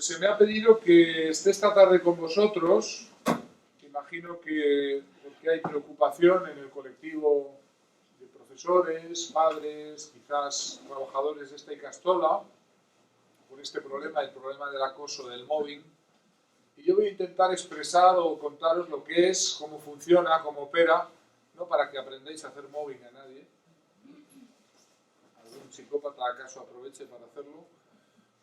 Pues se me ha pedido que esté esta tarde con vosotros. Imagino que porque hay preocupación en el colectivo de profesores, padres, quizás trabajadores de esta Icastola, por este problema, el problema del acoso, del mobbing. Y yo voy a intentar expresar o contaros lo que es, cómo funciona, cómo opera, no para que aprendáis a hacer mobbing a nadie. Algún psicópata acaso aproveche para hacerlo.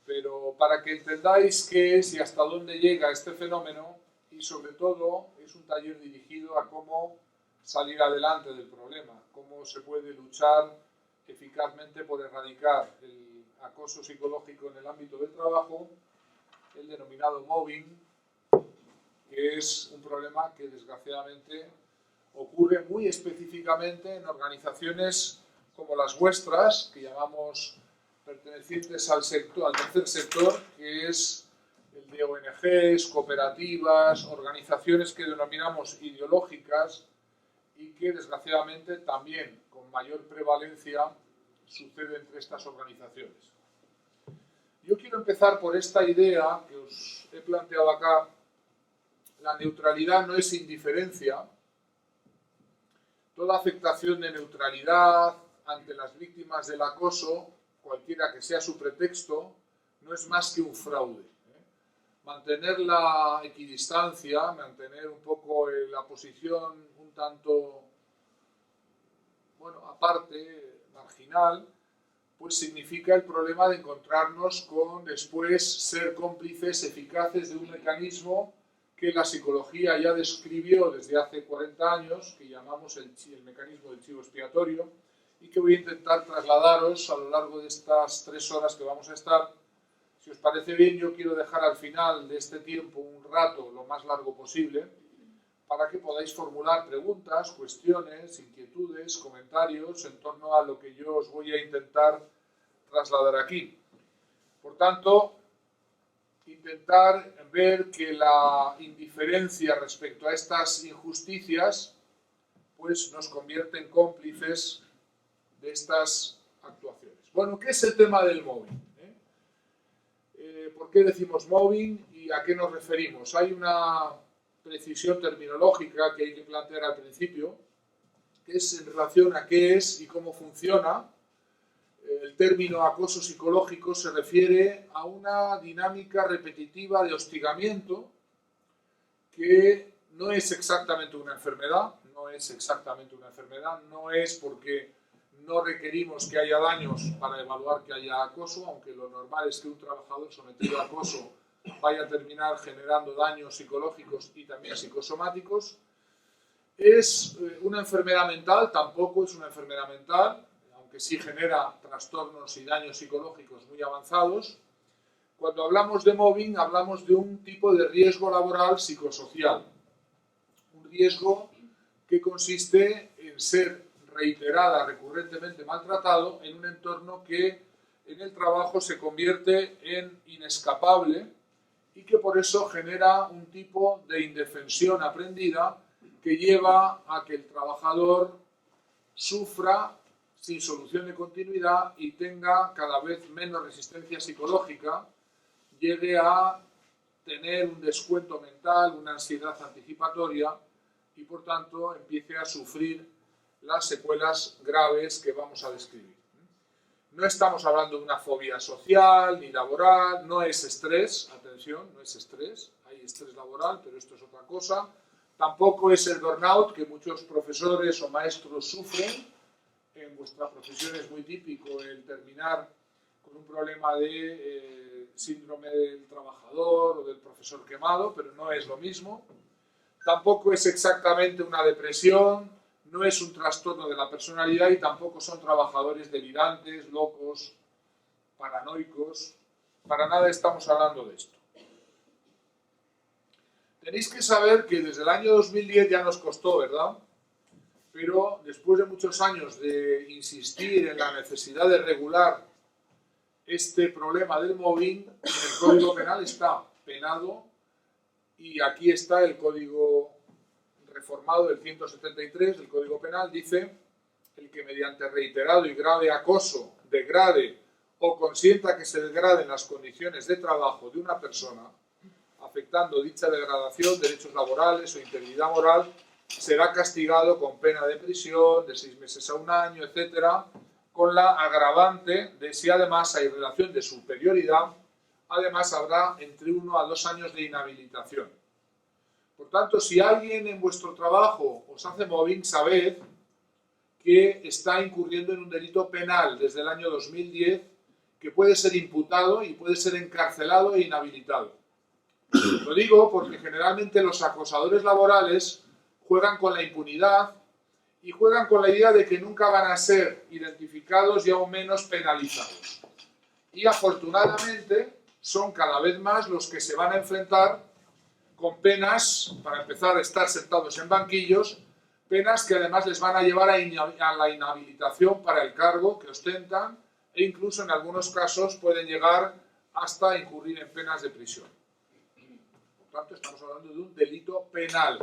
Pero para que entendáis qué es y hasta dónde llega este fenómeno, y sobre todo es un taller dirigido a cómo salir adelante del problema, cómo se puede luchar eficazmente por erradicar el acoso psicológico en el ámbito del trabajo, el denominado mobbing, que es un problema que desgraciadamente ocurre muy específicamente en organizaciones como las vuestras, que llamamos pertenecientes al tercer sector, que es el de ONGs, cooperativas, organizaciones que denominamos ideológicas y que desgraciadamente también con mayor prevalencia sucede entre estas organizaciones. Yo quiero empezar por esta idea que os he planteado acá. La neutralidad no es indiferencia. Toda afectación de neutralidad ante las víctimas del acoso, cualquiera que sea su pretexto, no es más que un fraude. Mantener la equidistancia, mantener un poco la posición un tanto, aparte, marginal, pues significa el problema de encontrarnos con después ser cómplices eficaces de un mecanismo que la psicología ya describió desde hace 40 años, que llamamos el mecanismo del chivo expiatorio, y que voy a intentar trasladaros a lo largo de estas 3 horas que vamos a estar. Si os parece bien, yo quiero dejar al final de este tiempo un rato lo más largo posible para que podáis formular preguntas, cuestiones, inquietudes, comentarios en torno a lo que yo os voy a intentar trasladar aquí. Por tanto, intentar ver que la indiferencia respecto a estas injusticias pues nos convierte en cómplices de estas actuaciones. Bueno, ¿qué es el tema del mobbing? ¿Por qué decimos mobbing y a qué nos referimos? Hay una precisión terminológica que hay que plantear al principio, que es en relación a qué es y cómo funciona. El término acoso psicológico se refiere a una dinámica repetitiva de hostigamiento que no es exactamente una enfermedad, no es porque no requerimos que haya daños para evaluar que haya acoso, aunque lo normal es que un trabajador sometido a acoso vaya a terminar generando daños psicológicos y también psicosomáticos. ¿Es una enfermedad mental? Tampoco es una enfermedad mental, aunque sí genera trastornos y daños psicológicos muy avanzados. Cuando hablamos de mobbing, hablamos de un tipo de riesgo laboral psicosocial. Un riesgo que consiste en ser recurrentemente maltratado en un entorno que en el trabajo se convierte en inescapable y que por eso genera un tipo de indefensión aprendida que lleva a que el trabajador sufra sin solución de continuidad y tenga cada vez menos resistencia psicológica, llegue a tener un descuento mental, una ansiedad anticipatoria y por tanto empiece a sufrir las secuelas graves que vamos a describir. No estamos hablando de una fobia social ni laboral, no es estrés, atención, no es estrés, hay estrés laboral, pero esto es otra cosa. Tampoco es el burnout que muchos profesores o maestros sufren. En vuestra profesión es muy típico el terminar con un problema de síndrome del trabajador o del profesor quemado, pero no es lo mismo. Tampoco es exactamente una depresión, no es un trastorno de la personalidad y tampoco son trabajadores delirantes, locos, paranoicos. Para nada estamos hablando de esto. Tenéis que saber que desde el año 2010 ya nos costó, ¿verdad? Pero después de muchos años de insistir en la necesidad de regular este problema del mobbing, en el Código Penal está penado y aquí está el Código reformado del 173 del Código Penal, dice: el que mediante reiterado y grave acoso degrade o consienta que se degraden las condiciones de trabajo de una persona, afectando dicha degradación, derechos laborales o integridad moral, será castigado con pena de prisión de 6 meses a 1 año, etcétera, con la agravante de si además hay relación de superioridad, además habrá entre 1 a 2 años de inhabilitación. Por tanto, si alguien en vuestro trabajo os hace mobbing, sabed que está incurriendo en un delito penal desde el año 2010 que puede ser imputado y puede ser encarcelado e inhabilitado. Lo digo porque generalmente los acosadores laborales juegan con la impunidad y juegan con la idea de que nunca van a ser identificados y aún menos penalizados. Y afortunadamente son cada vez más los que se van a enfrentar con penas, para empezar a estar sentados en banquillos, penas que además les van a llevar a la inhabilitación para el cargo que ostentan e incluso en algunos casos pueden llegar hasta incurrir en penas de prisión. Por tanto, estamos hablando de un delito penal.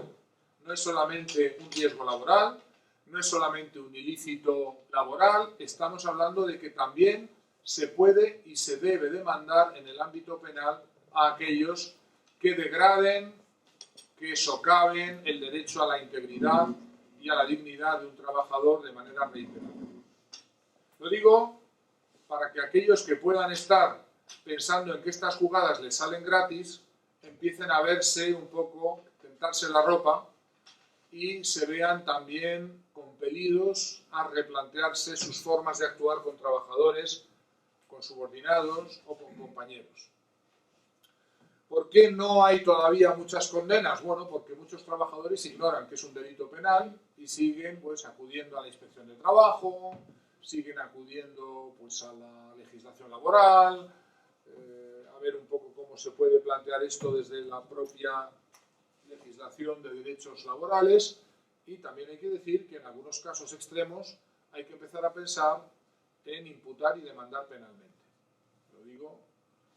No es solamente un riesgo laboral, no es solamente un ilícito laboral, estamos hablando de que también se puede y se debe demandar en el ámbito penal a aquellos que degraden, que socaven el derecho a la integridad y a la dignidad de un trabajador de manera reiterada. Lo digo para que aquellos que puedan estar pensando en que estas jugadas les salen gratis, empiecen a verse un poco, tentarse la ropa y se vean también compelidos a replantearse sus formas de actuar con trabajadores, con subordinados o con compañeros. ¿Por qué no hay todavía muchas condenas? Bueno, porque muchos trabajadores ignoran que es un delito penal y siguen pues acudiendo a la inspección de trabajo, siguen acudiendo pues a la legislación laboral, a ver un poco cómo se puede plantear esto desde la propia legislación de derechos laborales, y también hay que decir que en algunos casos extremos hay que empezar a pensar en imputar y demandar penalmente. Lo digo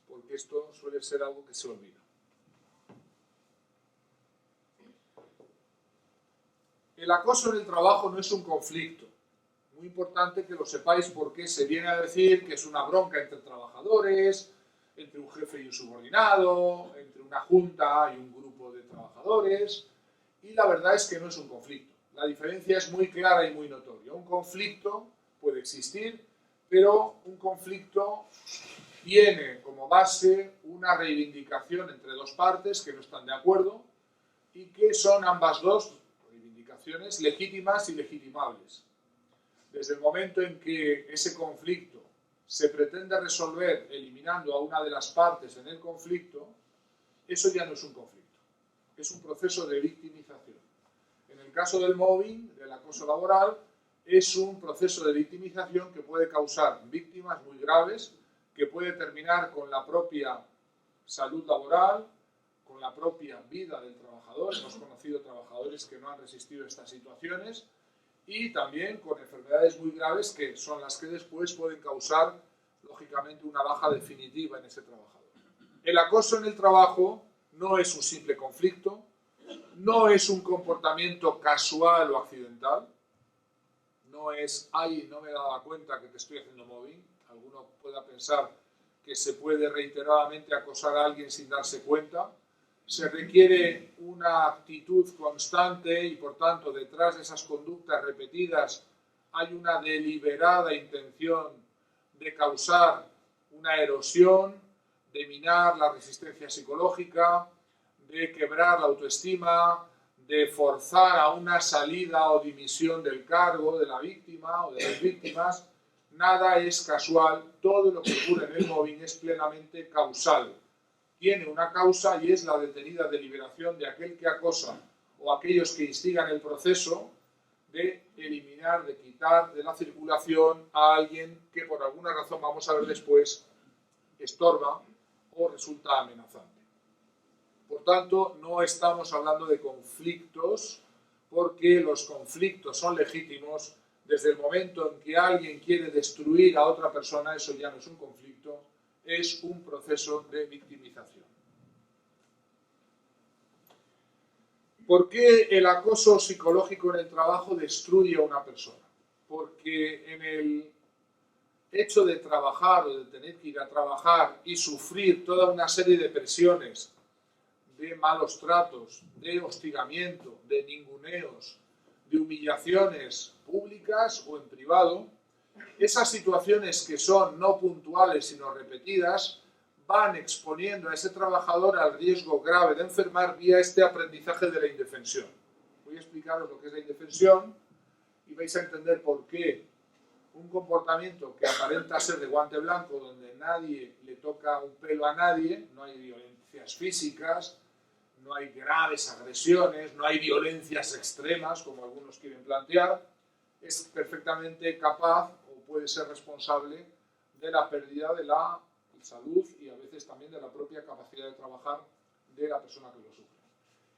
porque esto suele ser algo que se olvida. El acoso en el trabajo no es un conflicto. Muy importante que lo sepáis porque se viene a decir que es una bronca entre trabajadores, entre un jefe y un subordinado, entre una junta y un grupo de trabajadores, y la verdad es que no es un conflicto. La diferencia es muy clara y muy notoria. Un conflicto puede existir, pero un conflicto tiene como base una reivindicación entre dos partes que no están de acuerdo y que son ambas dos reivindicaciones legítimas y legitimables. Desde el momento en que ese conflicto se pretende resolver eliminando a una de las partes en el conflicto, eso ya no es un conflicto, es un proceso de victimización. En el caso del mobbing, del acoso laboral, es un proceso de victimización que puede causar víctimas muy graves, que puede terminar con la propia salud laboral, con la propia vida del trabajador. Hemos conocido trabajadores que no han resistido estas situaciones, y también con enfermedades muy graves que son las que después pueden causar, lógicamente, una baja definitiva en ese trabajador. El acoso en el trabajo no es un simple conflicto, no es un comportamiento casual o accidental, no es, ay, no me daba cuenta que te estoy haciendo mobbing. Alguno pueda pensar que se puede reiteradamente acosar a alguien sin darse cuenta. Se requiere una actitud constante y, por tanto, detrás de esas conductas repetidas hay una deliberada intención de causar una erosión, de minar la resistencia psicológica, de quebrar la autoestima, de forzar a una salida o dimisión del cargo de la víctima o de las víctimas. Nada es casual, todo lo que ocurre en el mobbing es plenamente causal. Tiene una causa y es la detenida deliberación de aquel que acosa o aquellos que instigan el proceso de eliminar, de quitar de la circulación a alguien que por alguna razón, vamos a ver después, estorba o resulta amenazante. Por tanto, no estamos hablando de conflictos, porque los conflictos son legítimos. Desde el momento en que alguien quiere destruir a otra persona, eso ya no es un conflicto, es un proceso de victimización. ¿Por qué el acoso psicológico en el trabajo destruye a una persona? Porque en el hecho de trabajar o de tener que ir a trabajar y sufrir toda una serie de presiones, de malos tratos, de hostigamiento, de ninguneos, de humillaciones públicas o en privado, esas situaciones que son no puntuales sino repetidas van exponiendo a ese trabajador al riesgo grave de enfermar vía este aprendizaje de la indefensión. Voy a explicaros lo que es la indefensión y vais a entender por qué un comportamiento que aparenta ser de guante blanco, donde nadie le toca un pelo a nadie, no hay violencias físicas, no hay graves agresiones, no hay violencias extremas, como algunos quieren plantear, es perfectamente capaz o puede ser responsable de la pérdida de la salud y a veces también de la propia capacidad de trabajar de la persona que lo sufre.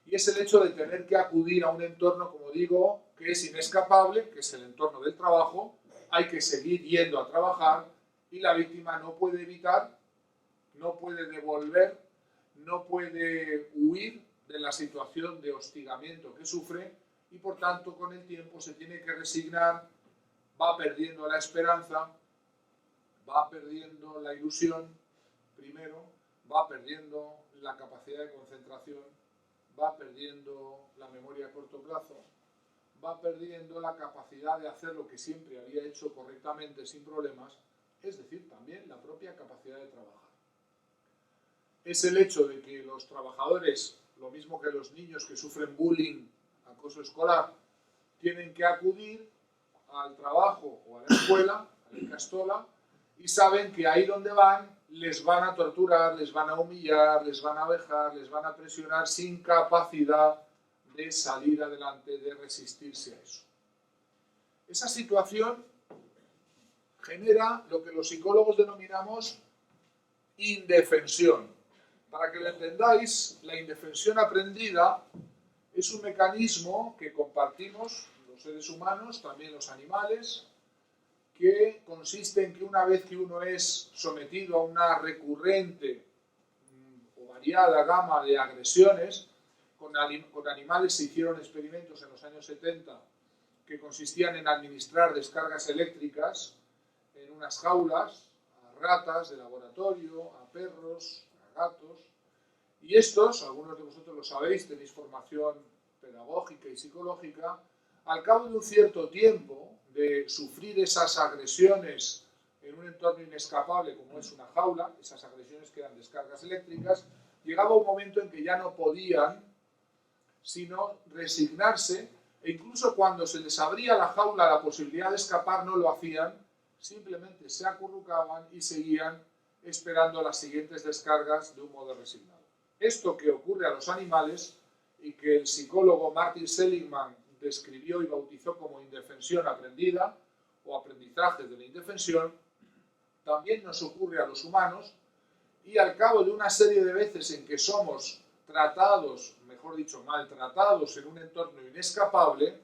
Y es el hecho de tener que acudir a un entorno, como digo, que es inescapable, que es el entorno del trabajo, hay que seguir yendo a trabajar y la víctima no puede evitar, no puede devolver, no puede huir de la situación de hostigamiento que sufre y por tanto con el tiempo se tiene que resignar, va perdiendo la esperanza, va perdiendo la ilusión, primero, va perdiendo la capacidad de concentración, va perdiendo la memoria a corto plazo, va perdiendo la capacidad de hacer lo que siempre había hecho correctamente sin problemas, es decir, también la propia capacidad de trabajar. Es el hecho de que los trabajadores, lo mismo que los niños que sufren bullying, acoso escolar, tienen que acudir al trabajo o a la escuela, a la castola, y saben que ahí donde van les van a torturar, les van a humillar, les van a vejar, les van a presionar sin capacidad de salir adelante, de resistirse a eso. Esa situación genera lo que los psicólogos denominamos indefensión. Para que lo entendáis, la indefensión aprendida es un mecanismo que compartimos los seres humanos, también los animales, que consiste en que una vez que uno es sometido a una recurrente o variada gama de agresiones, con animales se hicieron experimentos en los años 70 que consistían en administrar descargas eléctricas en unas jaulas a ratas de laboratorio, a perros, a gatos, y estos, algunos de vosotros lo sabéis, tenéis formación pedagógica y psicológica, al cabo de un cierto tiempo de sufrir esas agresiones en un entorno inescapable como es una jaula, esas agresiones que eran descargas eléctricas, llegaba un momento en que ya no podían sino resignarse, e incluso cuando se les abría la jaula la posibilidad de escapar no lo hacían, simplemente se acurrucaban y seguían esperando las siguientes descargas de un modo resignado. Esto que ocurre a los animales y que el psicólogo Martin Seligman describió y bautizó como indefensión aprendida o aprendizaje de la indefensión, también nos ocurre a los humanos y al cabo de una serie de veces en que somos tratados, mejor dicho, maltratados en un entorno inescapable,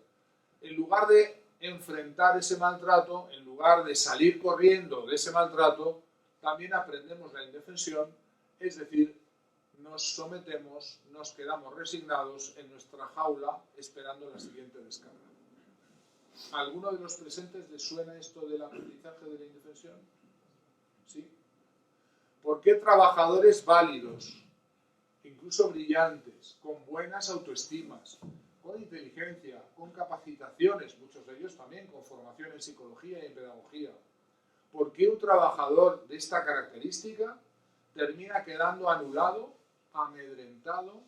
en lugar de enfrentar ese maltrato, en lugar de salir corriendo de ese maltrato, también aprendemos la indefensión, es decir, nos sometemos, nos quedamos resignados en nuestra jaula esperando la siguiente descarga. ¿A alguno de los presentes les suena esto del aprendizaje de la indefensión? ¿Sí? ¿Por qué trabajadores válidos, incluso brillantes, con buenas autoestimas, con inteligencia, con capacitaciones, muchos de ellos también con formación en psicología y en pedagogía, por qué un trabajador de esta característica termina quedando anulado, amedrentado,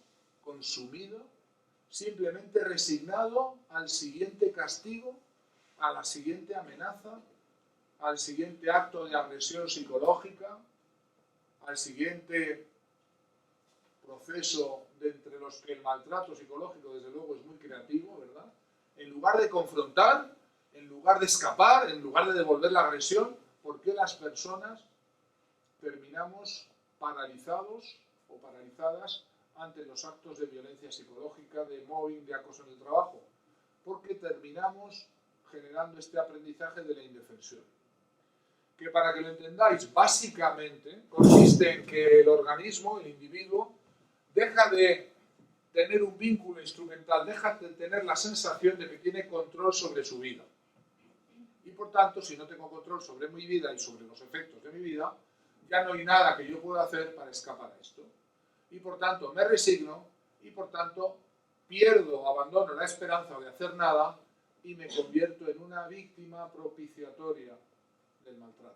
consumido, simplemente resignado al siguiente castigo, a la siguiente amenaza, al siguiente acto de agresión psicológica, al siguiente proceso de entre los que el maltrato psicológico desde luego es muy creativo, ¿verdad? En lugar de confrontar, en lugar de escapar, en lugar de devolver la agresión, ¿por qué las personas terminamos paralizados o paralizadas ante los actos de violencia psicológica, de mobbing, de acoso en el trabajo? Porque terminamos generando este aprendizaje de la indefensión. Que para que lo entendáis, básicamente consiste en que el organismo, el individuo, deja de tener un vínculo instrumental, deja de tener la sensación de que tiene control sobre su vida. Y por tanto, si no tengo control sobre mi vida y sobre los efectos de mi vida, ya no hay nada que yo pueda hacer para escapar a esto. Y por tanto me resigno y por tanto pierdo, abandono la esperanza de hacer nada y me convierto en una víctima propiciatoria del maltrato.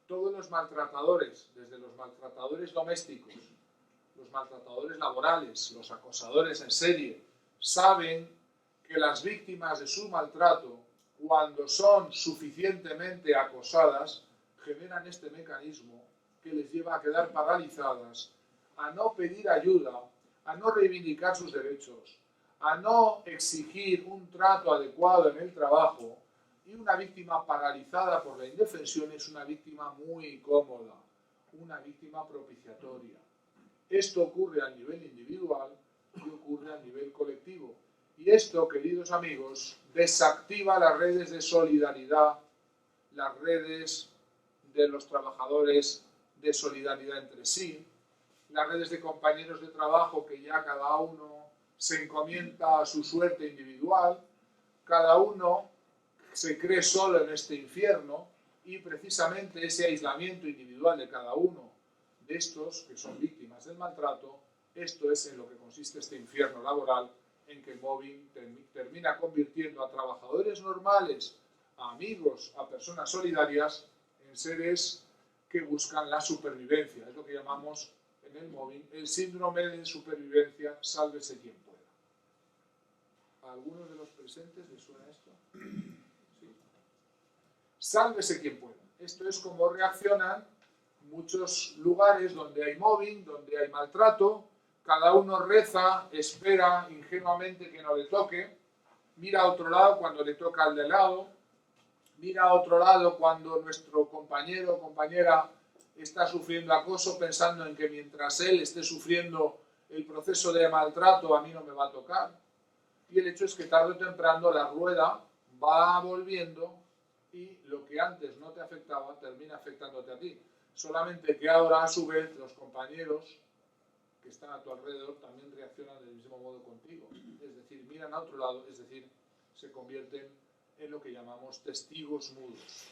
Todos los maltratadores, desde los maltratadores domésticos, los maltratadores laborales, los acosadores en serie, saben que las víctimas de su maltrato, cuando son suficientemente acosadas, generan este mecanismo que les lleva a quedar paralizadas, a no pedir ayuda, a no reivindicar sus derechos, a no exigir un trato adecuado en el trabajo, y una víctima paralizada por la indefensión es una víctima muy cómoda, una víctima propiciatoria. Esto ocurre a nivel individual y ocurre a nivel colectivo. Y esto, queridos amigos, desactiva las redes de solidaridad, las redes de los trabajadores de solidaridad entre sí, las redes de compañeros de trabajo que ya cada uno se encomienda a su suerte individual, cada uno se cree solo en este infierno y precisamente ese aislamiento individual de cada uno de estos que son víctimas del maltrato, esto es en lo que consiste este infierno laboral en que el mobbing termina convirtiendo a trabajadores normales, a amigos, a personas solidarias, en seres que buscan la supervivencia. Es lo que llamamos en el mobbing el síndrome de supervivencia, sálvese quien pueda. ¿A algunos de los presentes les suena esto? ¿Sí? Sálvese quien pueda. Esto es como reaccionan muchos lugares donde hay mobbing, donde hay maltrato. Cada uno reza, espera ingenuamente que no le toque, mira a otro lado cuando le toca al de lado, mira a otro lado cuando nuestro compañero o compañera está sufriendo acoso, pensando en que mientras él esté sufriendo el proceso de maltrato a mí no me va a tocar. Y el hecho es que tarde o temprano la rueda va volviendo y lo que antes no te afectaba termina afectándote a ti. Solamente que ahora a su vez los compañeros que están a tu alrededor también reaccionan del mismo modo contigo. Es decir, miran a otro lado, es decir, se convierten en lo que llamamos testigos mudos.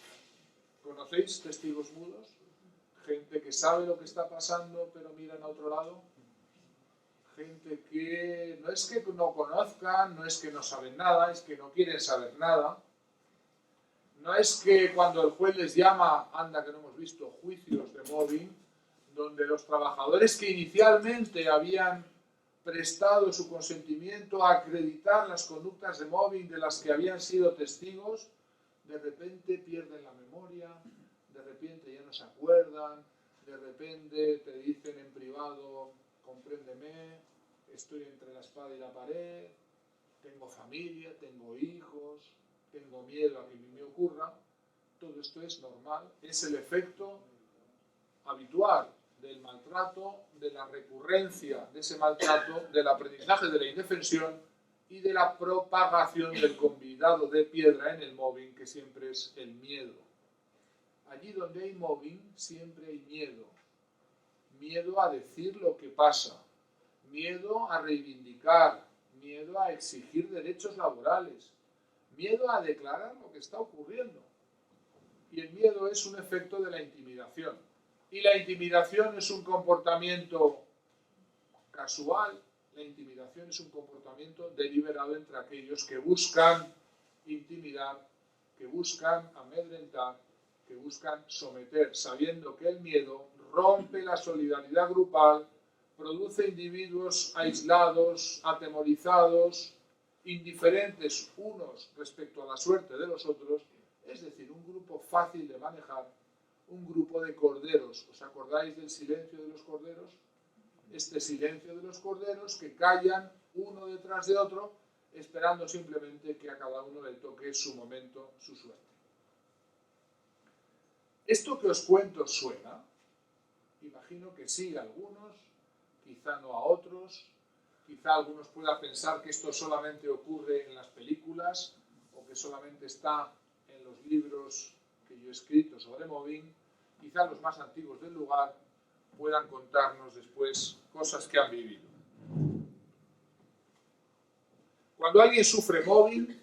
¿Conocéis testigos mudos? Gente que sabe lo que está pasando pero miran a otro lado. Gente que no es que no conozcan, no es que no saben nada, es que no quieren saber nada. No es que cuando el juez les llama, anda que no hemos visto juicios de mobbing, donde los trabajadores que inicialmente habían prestado su consentimiento a acreditar las conductas de mobbing de las que habían sido testigos, de repente pierden la memoria, de repente ya no se acuerdan, de repente te dicen en privado, compréndeme, estoy entre la espada y la pared, tengo familia, tengo hijos, tengo miedo a que me ocurra. Todo esto es normal, es el efecto habitual del maltrato, de la recurrencia de ese maltrato, del aprendizaje de la indefensión y de la propagación del convidado de piedra en el mobbing, que siempre es el miedo. Allí donde hay mobbing siempre hay miedo. Miedo a decir lo que pasa, miedo a reivindicar, miedo a exigir derechos laborales, miedo a declarar lo que está ocurriendo. Y el miedo es un efecto de la intimidación. Y la intimidación es un comportamiento casual, la intimidación es un comportamiento deliberado entre aquellos que buscan intimidar, que buscan amedrentar, que buscan someter, sabiendo que el miedo rompe la solidaridad grupal, produce individuos aislados, atemorizados, indiferentes unos respecto a la suerte de los otros, es decir, un grupo fácil de manejar, un grupo de corderos. ¿Os acordáis del silencio de los corderos? Este silencio de los corderos que callan uno detrás de otro, esperando simplemente que a cada uno le toque su momento, su suerte. ¿Esto que os cuento suena? Imagino que sí a algunos, quizá no a otros, quizá algunos puedan pensar que esto solamente ocurre en las películas o que solamente está en los libros que yo he escrito sobre mobbing. Quizá los más antiguos del lugar puedan contarnos después cosas que han vivido. Cuando alguien sufre mobbing,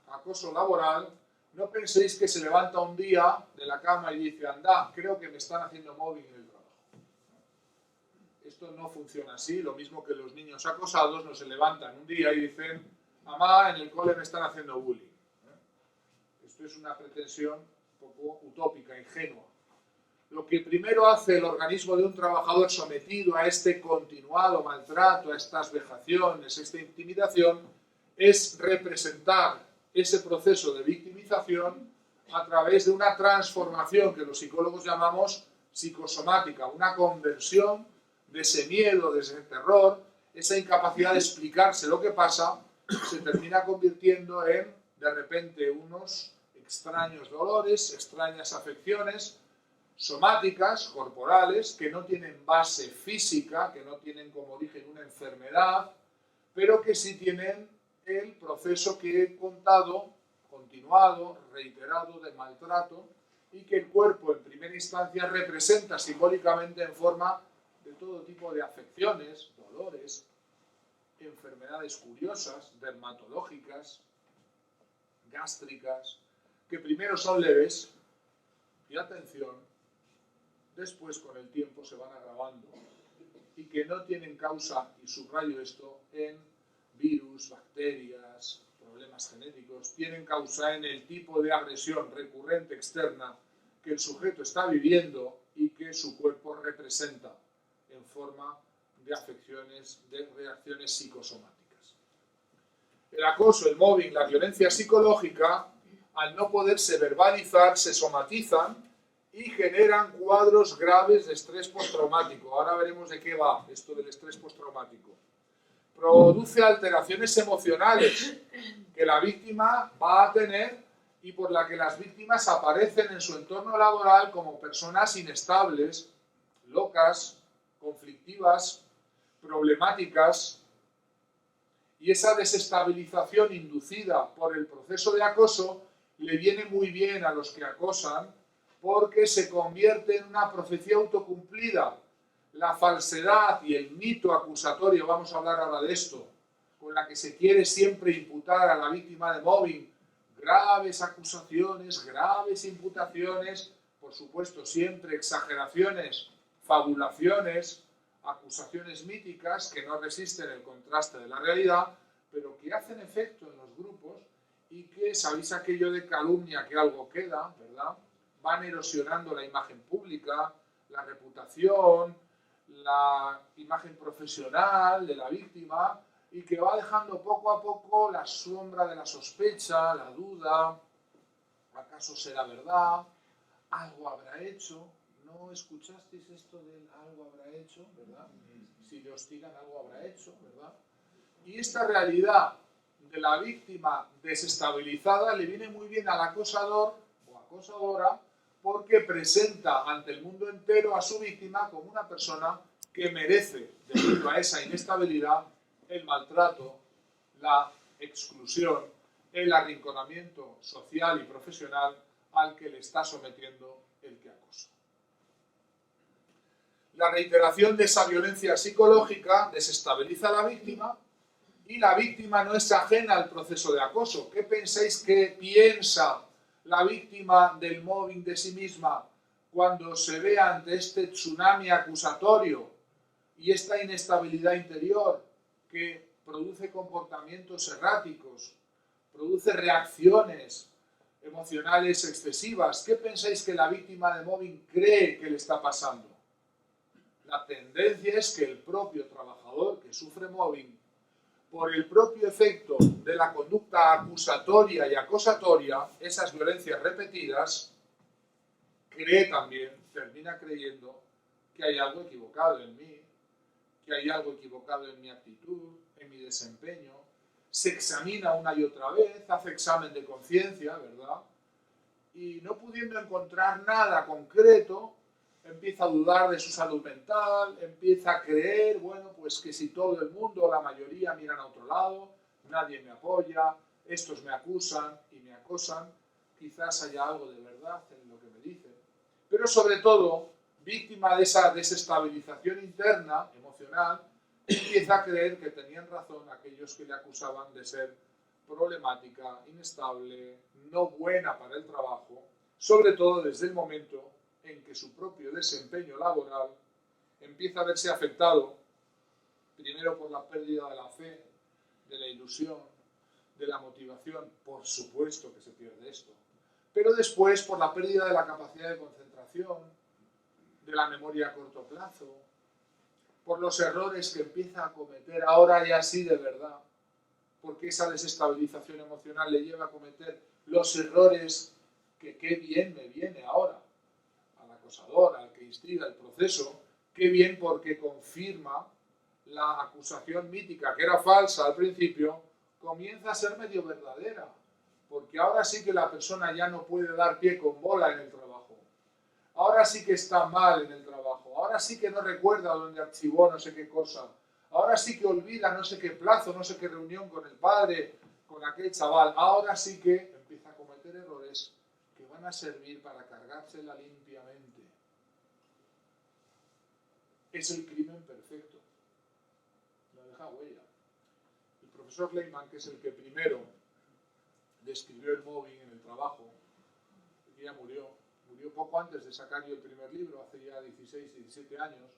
acoso laboral, No penséis que se levanta un día de la cama y dice, anda, creo que me están haciendo mobbing en el trabajo. Esto no funciona así, lo mismo que los niños acosados no se levantan un día y dicen, mamá, en el cole me están haciendo bullying. Esto es una pretensión un poco utópica, ingenua. Lo que primero hace el organismo de un trabajador sometido a este continuado maltrato, a estas vejaciones, a esta intimidación, es representar ese proceso de victimización a través de una transformación que los psicólogos llamamos psicosomática, una conversión de ese miedo, de ese terror, esa incapacidad de explicarse lo que pasa, se termina convirtiendo en, de repente, unos extraños dolores, extrañas afecciones somáticas, corporales, que no tienen base física, que no tienen como origen una enfermedad, pero que sí tienen el proceso que he contado, continuado, reiterado, de maltrato, y que el cuerpo en primera instancia representa simbólicamente en forma de todo tipo de afecciones, dolores, enfermedades curiosas, dermatológicas, gástricas, que primero son leves, y atención, después con el tiempo se van agravando, y que no tienen causa, y subrayo esto, en virus, bacterias, problemas genéticos, tienen causa en el tipo de agresión recurrente externa que el sujeto está viviendo y que su cuerpo representa en forma de afecciones, de reacciones psicosomáticas. El acoso, el mobbing, la violencia psicológica, al no poderse verbalizar, se somatizan y generan cuadros graves de estrés postraumático. Ahora veremos de qué va esto del estrés postraumático. Produce alteraciones emocionales que la víctima va a tener y por la que las víctimas aparecen en su entorno laboral como personas inestables, locas, conflictivas, problemáticas, y esa desestabilización inducida por el proceso de acoso le viene muy bien a los que acosan porque se convierte en una profecía autocumplida. La falsedad y el mito acusatorio, vamos a hablar ahora de esto, con la que se quiere siempre imputar a la víctima de mobbing graves acusaciones, graves imputaciones, por supuesto siempre exageraciones, fabulaciones, acusaciones míticas que no resisten el contraste de la realidad, pero que hacen efecto en los grupos y que, sabéis aquello de calumnia que algo queda, ¿verdad? Van erosionando la imagen pública, la reputación, la imagen profesional de la víctima y que va dejando poco a poco la sombra de la sospecha, la duda, ¿acaso será verdad? ¿Algo habrá hecho? ¿No escuchasteis esto del algo habrá hecho, verdad? Si le hostigan, algo habrá hecho, ¿verdad? Y esta realidad de la víctima desestabilizada le viene muy bien al acosador o acosadora porque presenta ante el mundo entero a su víctima como una persona que merece, debido a esa inestabilidad, el maltrato, la exclusión, el arrinconamiento social y profesional al que le está sometiendo el que acosa. La reiteración de esa violencia psicológica desestabiliza a la víctima y la víctima no es ajena al proceso de acoso. ¿Qué pensáis que piensa la víctima del mobbing de sí misma cuando se ve ante este tsunami acusatorio y esta inestabilidad interior que produce comportamientos erráticos, produce reacciones emocionales excesivas? ¿Qué pensáis que la víctima de mobbing cree que le está pasando? La tendencia es que el propio trabajador que sufre mobbing, por el propio efecto de la conducta acusatoria y acosatoria, esas violencias repetidas, cree también, termina creyendo que hay algo equivocado en mí, que hay algo equivocado en mi actitud, en mi desempeño, se examina una y otra vez, hace examen de conciencia, ¿verdad? Y no pudiendo encontrar nada concreto, empieza a dudar de su salud mental, empieza a creer, bueno, pues que si todo el mundo, la mayoría miran a otro lado, nadie me apoya, estos me acusan y me acosan, quizás haya algo de verdad en lo que me dicen. Pero sobre todo, víctima de esa desestabilización interna, emocional, empieza a creer que tenían razón aquellos que le acusaban de ser problemática, inestable, no buena para el trabajo, sobre todo desde el momento en que su propio desempeño laboral empieza a verse afectado, primero por la pérdida de la fe, de la ilusión, de la motivación, por supuesto que se pierde esto, pero después por la pérdida de la capacidad de concentración, de la memoria a corto plazo, por los errores que empieza a cometer ahora ya sí de verdad, porque esa desestabilización emocional le lleva a cometer los errores que qué bien me viene ahora al acosador, al que instiga el proceso, qué bien porque confirma la acusación mítica que era falsa al principio, comienza a ser medio verdadera, porque ahora sí que la persona ya no puede dar pie con bola en el trabajo, ahora sí que está mal en el trabajo, ahora sí que no recuerda dónde archivó no sé qué cosa, ahora sí que olvida no sé qué plazo, no sé qué reunión con el padre, con aquel chaval, ahora sí que empieza a cometer errores que van a servir para cargársela limpiamente. Es el crimen perfecto. No deja huella. El profesor Lehmann, que es el que primero describió el mobbing en el trabajo, que ya murió poco antes de sacar yo el primer libro, hace ya 16, 17 años,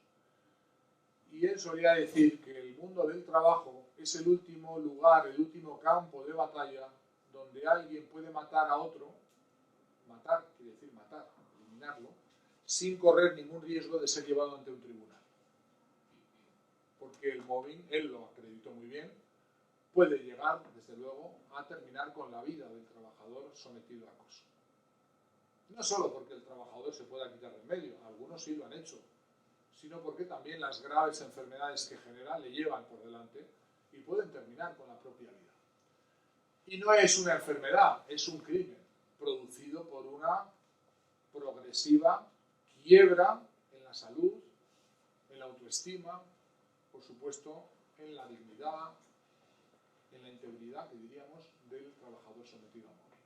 y él solía decir que el mundo del trabajo es el último lugar, el último campo de batalla donde alguien puede matar a otro, matar quiere decir matar, eliminarlo, sin correr ningún riesgo de ser llevado ante un tribunal. Porque el mobbing, él lo acreditó muy bien, puede llegar, desde luego, a terminar con la vida del trabajador sometido a acoso. No solo porque el trabajador se pueda quitar de en medio, algunos sí lo han hecho, sino porque también las graves enfermedades que genera le llevan por delante y pueden terminar con la propia vida. Y no es una enfermedad, es un crimen producido por una progresiva quiebra en la salud, en la autoestima, por supuesto, en la dignidad, en la integridad, que diríamos, del trabajador sometido a mobbing.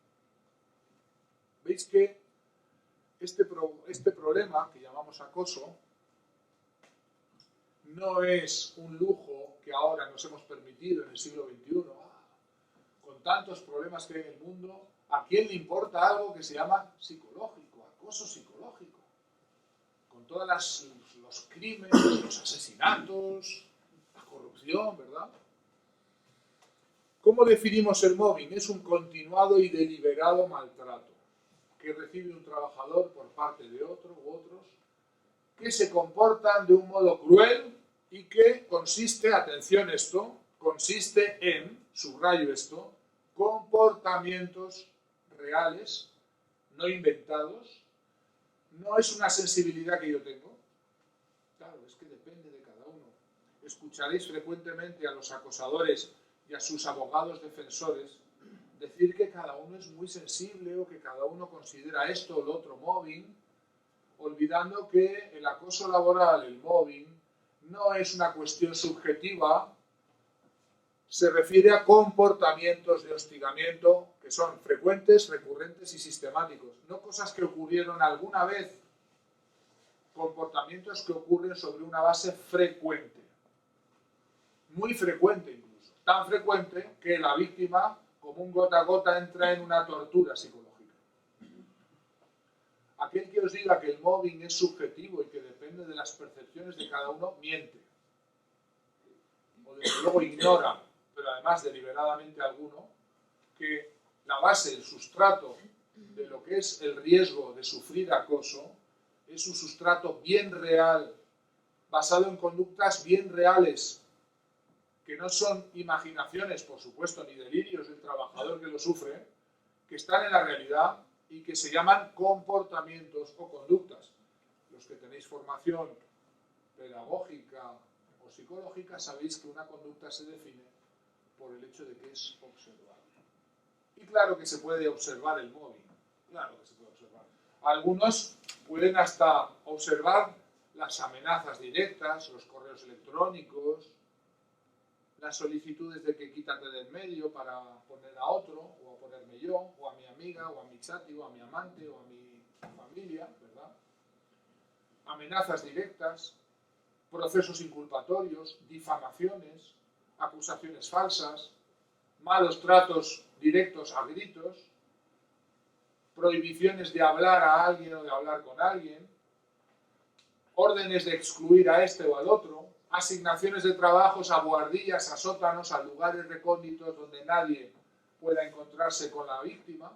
Veis que este problema, que llamamos acoso, no es un lujo que ahora nos hemos permitido en el siglo XXI, con tantos problemas que hay en el mundo. ¿A quién le importa algo que se llama psicológico, acoso psicológico? Con todos los crímenes, los asesinatos, la corrupción, ¿verdad? ¿Cómo definimos el mobbing? Es un continuado y deliberado maltrato que recibe un trabajador por parte de otro u otros que se comportan de un modo cruel y que consiste, atención esto, consiste en, subrayo esto, comportamientos reales, no inventados. No es una sensibilidad que yo tengo. Claro, es que depende de cada uno. Escucharéis frecuentemente a los acosadores y a sus abogados defensores decir que cada uno es muy sensible o que cada uno considera esto o lo otro mobbing, olvidando que el acoso laboral, el mobbing, no es una cuestión subjetiva, se refiere a comportamientos de hostigamiento que son frecuentes, recurrentes y sistemáticos, no cosas que ocurrieron alguna vez, comportamientos que ocurren sobre una base frecuente, muy frecuente incluso, tan frecuente que la víctima, como un gota a gota, entra en una tortura psicológica. Aquel que os diga que el mobbing es subjetivo y que depende de las percepciones de cada uno, miente. O desde luego ignora, pero además deliberadamente alguno, que la base, el sustrato de lo que es el riesgo de sufrir acoso es un sustrato bien real, basado en conductas bien reales, que no son imaginaciones, por supuesto, ni delirios del trabajador que lo sufre, que están en la realidad y que se llaman comportamientos o conductas. Los que tenéis formación pedagógica o psicológica sabéis que una conducta se define por el hecho de que es observable. Y claro que se puede observar el mobbing, claro que se puede observar. Algunos pueden hasta observar las amenazas directas, los correos electrónicos, las solicitudes de que quítate del medio para poner a otro, o a ponerme yo, o a mi amiga, o a mi chati, o a mi amante, o a mi familia, ¿verdad? Amenazas directas, procesos inculpatorios, difamaciones, acusaciones falsas, malos tratos directos a gritos, prohibiciones de hablar a alguien o de hablar con alguien, órdenes de excluir a este o al otro, asignaciones de trabajos a buhardillas, a sótanos, a lugares recónditos donde nadie pueda encontrarse con la víctima.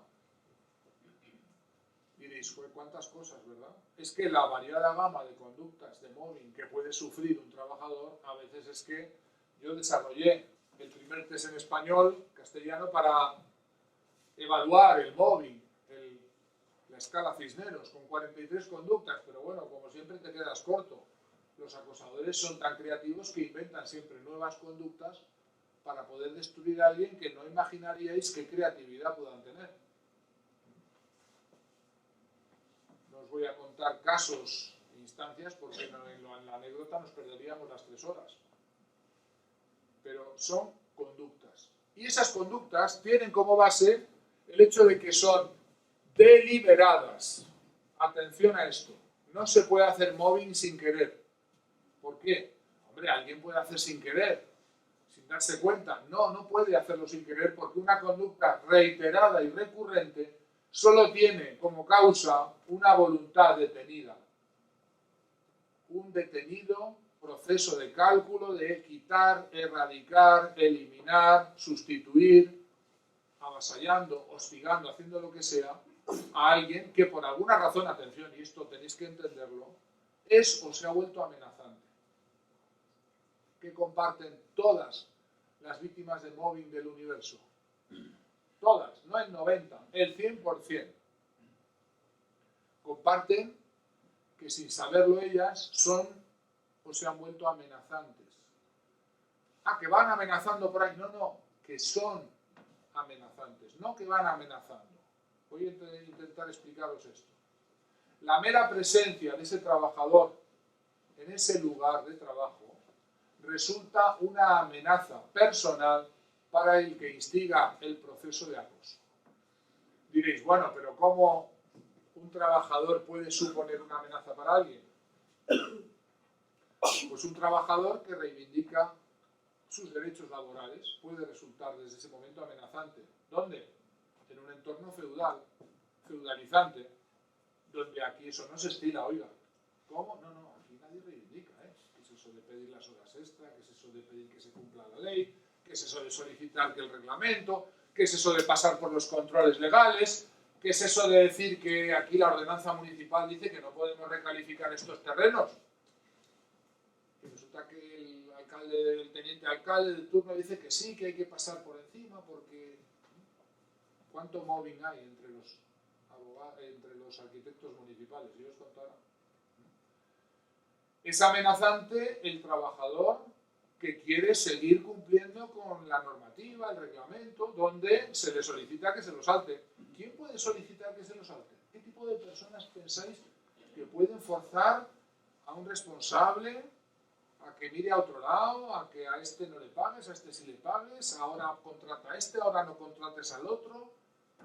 Diréis, ¿cuántas cosas, verdad? Es que la variada gama de conductas de mobbing que puede sufrir un trabajador, a veces es que yo desarrollé el primer test en español, castellano, para evaluar el mobbing, la escala Cisneros, con 43 conductas, pero bueno, como siempre te quedas corto. Los acosadores son tan creativos que inventan siempre nuevas conductas para poder destruir a alguien que no imaginaríais qué creatividad puedan tener. No os voy a contar casos e instancias porque en la anécdota nos perderíamos las 3 horas. Pero son conductas. Y esas conductas tienen como base el hecho de que son deliberadas. Atención a esto. No se puede hacer mobbing sin querer. ¿Por qué? Hombre, alguien puede hacer sin querer, sin darse cuenta. No, no puede hacerlo sin querer porque una conducta reiterada y recurrente solo tiene como causa una voluntad detenida. Un detenido proceso de cálculo de quitar, erradicar, eliminar, sustituir, avasallando, hostigando, haciendo lo que sea, a alguien que por alguna razón, atención, y esto tenéis que entenderlo, es o se ha vuelto amenazante. Que comparten todas las víctimas de mobbing del universo. Todas, no el 90%, el 100%. Comparten que sin saberlo ellas son o se han vuelto amenazantes. Ah, que van amenazando por ahí. No, no, que son amenazantes, no que van amenazando. Voy a intentar explicaros esto. La mera presencia de ese trabajador en ese lugar de trabajo resulta una amenaza personal para el que instiga el proceso de acoso. Diréis, bueno, pero ¿cómo un trabajador puede suponer una amenaza para alguien? Pues un trabajador que reivindica sus derechos laborales puede resultar desde ese momento amenazante. ¿Dónde? En un entorno feudal, feudalizante, donde aquí eso no se estila, oiga. ¿Cómo? No, no, aquí nadie reivindica, ¿eh? ¿Qué es eso de pedir las horas extra? ¿Qué es eso de pedir que se cumpla la ley? ¿Qué es eso de solicitar que el reglamento? ¿Qué es eso de pasar por los controles legales? ¿Qué es eso de decir que aquí la ordenanza municipal dice que no podemos recalificar estos terrenos? Y resulta que el teniente alcalde del turno dice que sí, que hay que pasar por encima porque ¿cuánto mobbing hay entre los arquitectos municipales? Yo os contara. Es amenazante el trabajador que quiere seguir cumpliendo con la normativa, el reglamento, donde se le solicita que se lo salte. ¿Quién puede solicitar que se lo salte? ¿Qué tipo de personas pensáis que pueden forzar a un responsable a que mire a otro lado, a que a este no le pagues, a este sí le pagues, ahora contrata a este, ahora no contrates al otro,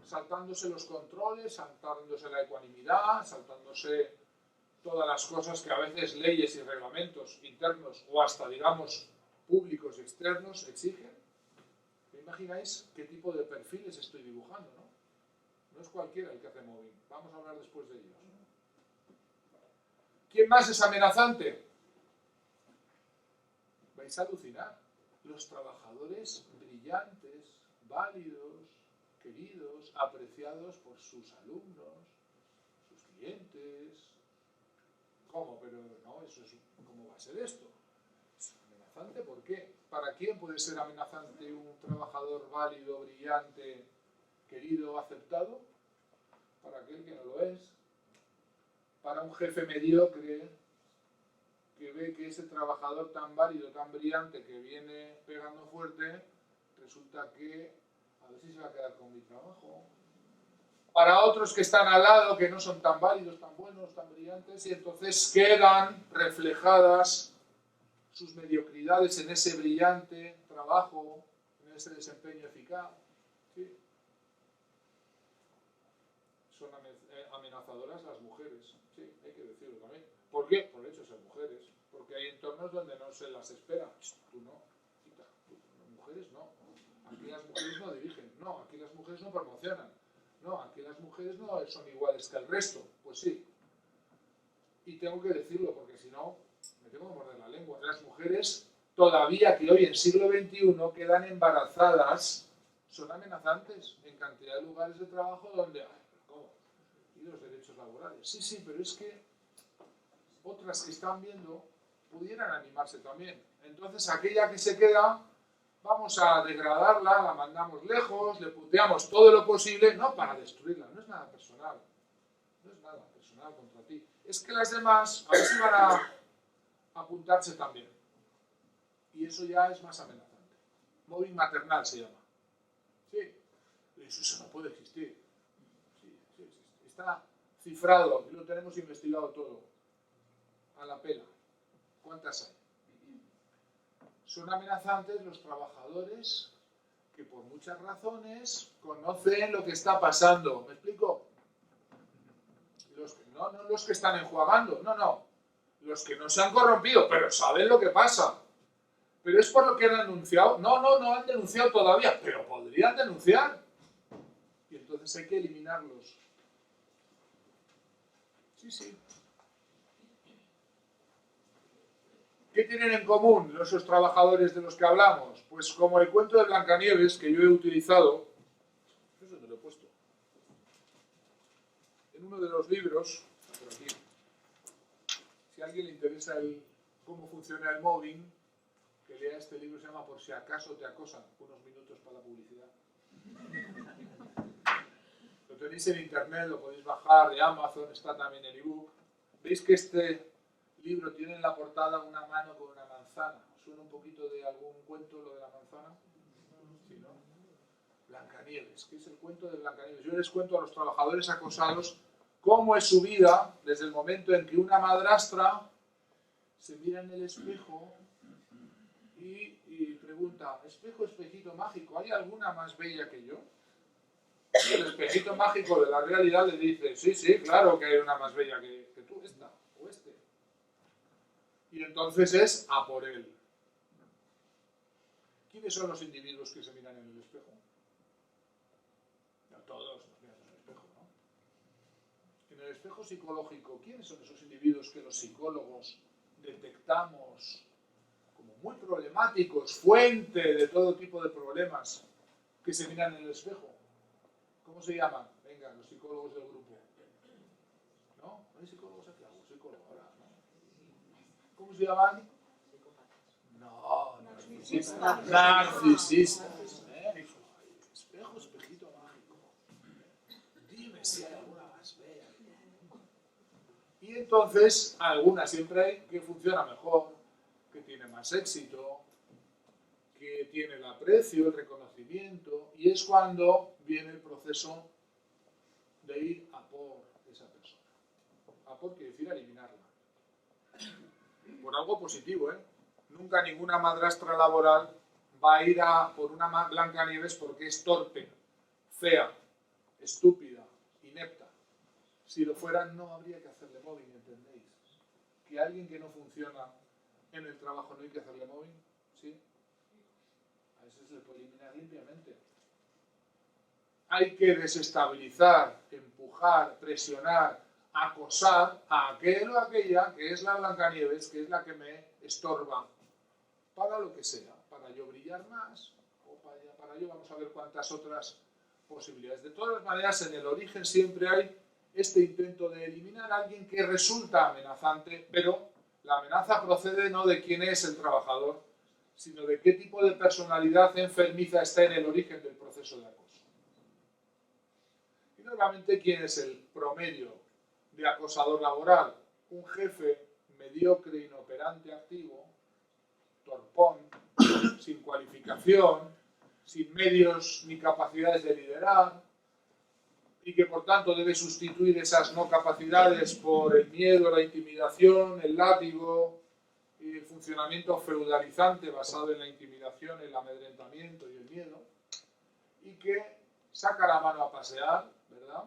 saltándose los controles, saltándose la ecuanimidad, saltándose todas las cosas que a veces leyes y reglamentos internos o hasta, digamos, públicos y externos exigen? ¿Me imagináis qué tipo de perfiles estoy dibujando, no? No es cualquiera el que hace mobbing. Vamos a hablar después de ellos. ¿Quién más es amenazante? Vais a alucinar. Los trabajadores brillantes, válidos, queridos, apreciados por sus alumnos, sus clientes. ¿Cómo? Pero no, ¿cómo va a ser esto? ¿Es amenazante? ¿Por qué? ¿Para quién puede ser amenazante un trabajador válido, brillante, querido, aceptado? Para aquel que no lo es. Para un jefe mediocre que ve que ese trabajador tan válido, tan brillante, que viene pegando fuerte, resulta que a ver si se va a quedar con mi trabajo. Para otros que están al lado, que no son tan válidos, tan buenos, tan brillantes, y entonces quedan reflejadas sus mediocridades en ese brillante trabajo, en ese desempeño eficaz. ¿Sí? Son amenazadoras las mujeres, sí, hay que decirlo también. ¿Por qué? Por el hecho de ser mujeres. Porque hay entornos donde no se las espera. Tú no, quita, tú, mujeres no. Aquellas mujeres no dirigen, no, aquí las mujeres no promocionan, no, aquí las mujeres no son iguales que el resto. Pues sí. Y tengo que decirlo, porque si no, me tengo que morder la lengua. Las mujeres, todavía que hoy en siglo XXI quedan embarazadas, son amenazantes en cantidad de lugares de trabajo donde, ay, pero ¿cómo? Y los derechos laborales. Sí, sí, pero es que otras que están viendo pudieran animarse también. Entonces, aquella que se queda, vamos a degradarla, la mandamos lejos, le puteamos todo lo posible, no para destruirla, no es nada personal. No es nada personal contra ti. Es que las demás a ver si van a apuntarse también. Y eso ya es más amenazante. Mobbing maternal se llama. Sí, eso no puede existir. Sí, sí, está cifrado y lo tenemos investigado todo. A la pela. ¿Cuántas hay? Son amenazantes los trabajadores que por muchas razones conocen lo que está pasando. ¿Me explico? No los que están enjuagando, no. Los que no se han corrompido, pero saben lo que pasa. ¿Pero es por lo que han denunciado? No han denunciado todavía, pero podrían denunciar. Y entonces hay que eliminarlos. Sí. ¿Qué tienen en común esos trabajadores de los que hablamos? Pues como el cuento de Blancanieves, que yo he utilizado, eso te lo he puesto, en uno de los libros, por aquí. Si a alguien le interesa cómo funciona el mobbing, que lea este libro, se llama Por si acaso te acosan. Unos minutos para la publicidad. Lo tenéis en internet, lo podéis bajar de Amazon, está también el ebook. Veis que este libro tiene en la portada una mano con una manzana. ¿Os suena un poquito de algún cuento lo de la manzana? Sí, ¿no? Blancanieves, ¿qué es el cuento de Blancanieves? Yo les cuento a los trabajadores acosados cómo es su vida desde el momento en que una madrastra se mira en el espejo y pregunta, espejo, espejito mágico, ¿hay alguna más bella que yo? Y el espejito mágico de la realidad le dice, sí, claro que hay una más bella que tú, esta o este. Y entonces es a por él. ¿Quiénes son los individuos que se miran en el espejo? No, todos nos miramos en el espejo, ¿no? En el espejo psicológico, ¿quiénes son esos individuos que los psicólogos detectamos como muy problemáticos, fuente de todo tipo de problemas, que se miran en el espejo? ¿Cómo se llaman? Venga, los psicólogos del grupo. ¿No? ¿No hay psicólogos aquí? ¿Algún psicólogo ahora? ¿No? ¿Cómo se llaman? No, narcisistas. Narcisistas. Espejo, espejito mágico. Dime si hay alguna más bella. Y entonces, alguna siempre hay que funciona mejor, que tiene más éxito, que tiene el aprecio, el reconocimiento, y es cuando viene el proceso de ir a por esa persona. A por quiere decir eliminarla. Por algo positivo, ¿eh? Nunca ninguna madrastra laboral va a ir a por una Blancanieves porque es torpe, fea, estúpida, inepta. Si lo fuera, no habría que hacerle mobbing, ¿entendéis? Que alguien que no funciona en el trabajo no hay que hacerle mobbing, ¿sí? A ese se le puede eliminar limpiamente. Hay que desestabilizar, empujar, presionar, acosar a aquel o aquella que es la Blancanieves, que es la que me estorba, para lo que sea, para yo brillar más, o para yo, vamos a ver cuántas otras posibilidades. De todas maneras, en el origen siempre hay este intento de eliminar a alguien que resulta amenazante, pero la amenaza procede no de quién es el trabajador, sino de qué tipo de personalidad enfermiza está en el origen del proceso de acoso. Y normalmente, ¿quién es el promedio de acosador laboral? Un jefe mediocre, inoperante, activo, torpón, sin cualificación, sin medios ni capacidades de liderar, y que por tanto debe sustituir esas no capacidades por el miedo, la intimidación, el látigo, y el funcionamiento feudalizante basado en la intimidación, el amedrentamiento y el miedo, y que saca la mano a pasear, ¿verdad?,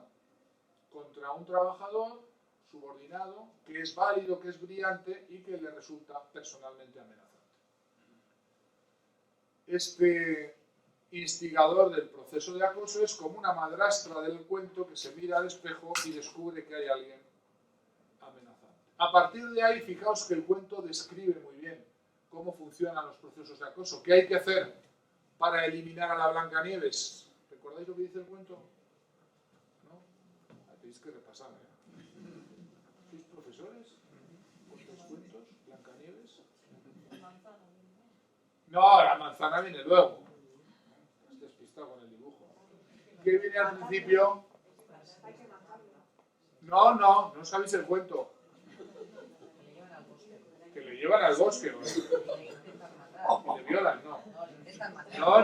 contra un trabajador subordinado que es válido, que es brillante y que le resulta personalmente amenazante. Este instigador del proceso de acoso es como una madrastra del cuento que se mira al espejo y descubre que hay alguien amenazante. A partir de ahí, fijaos que el cuento describe muy bien cómo funcionan los procesos de acoso. ¿Qué hay que hacer para eliminar a la Blancanieves? ¿Recordáis lo que dice el cuento? ¿No? Tenéis que repasar, ¿eh? ¿Sois profesores? ¿Vuestros cuentos? ¿Blancanieves? No, la manzana viene luego. Estás despistado con el dibujo. ¿Qué viene al principio? No sabéis el cuento. Que le llevan al bosque, ¿no? Que le violan, no.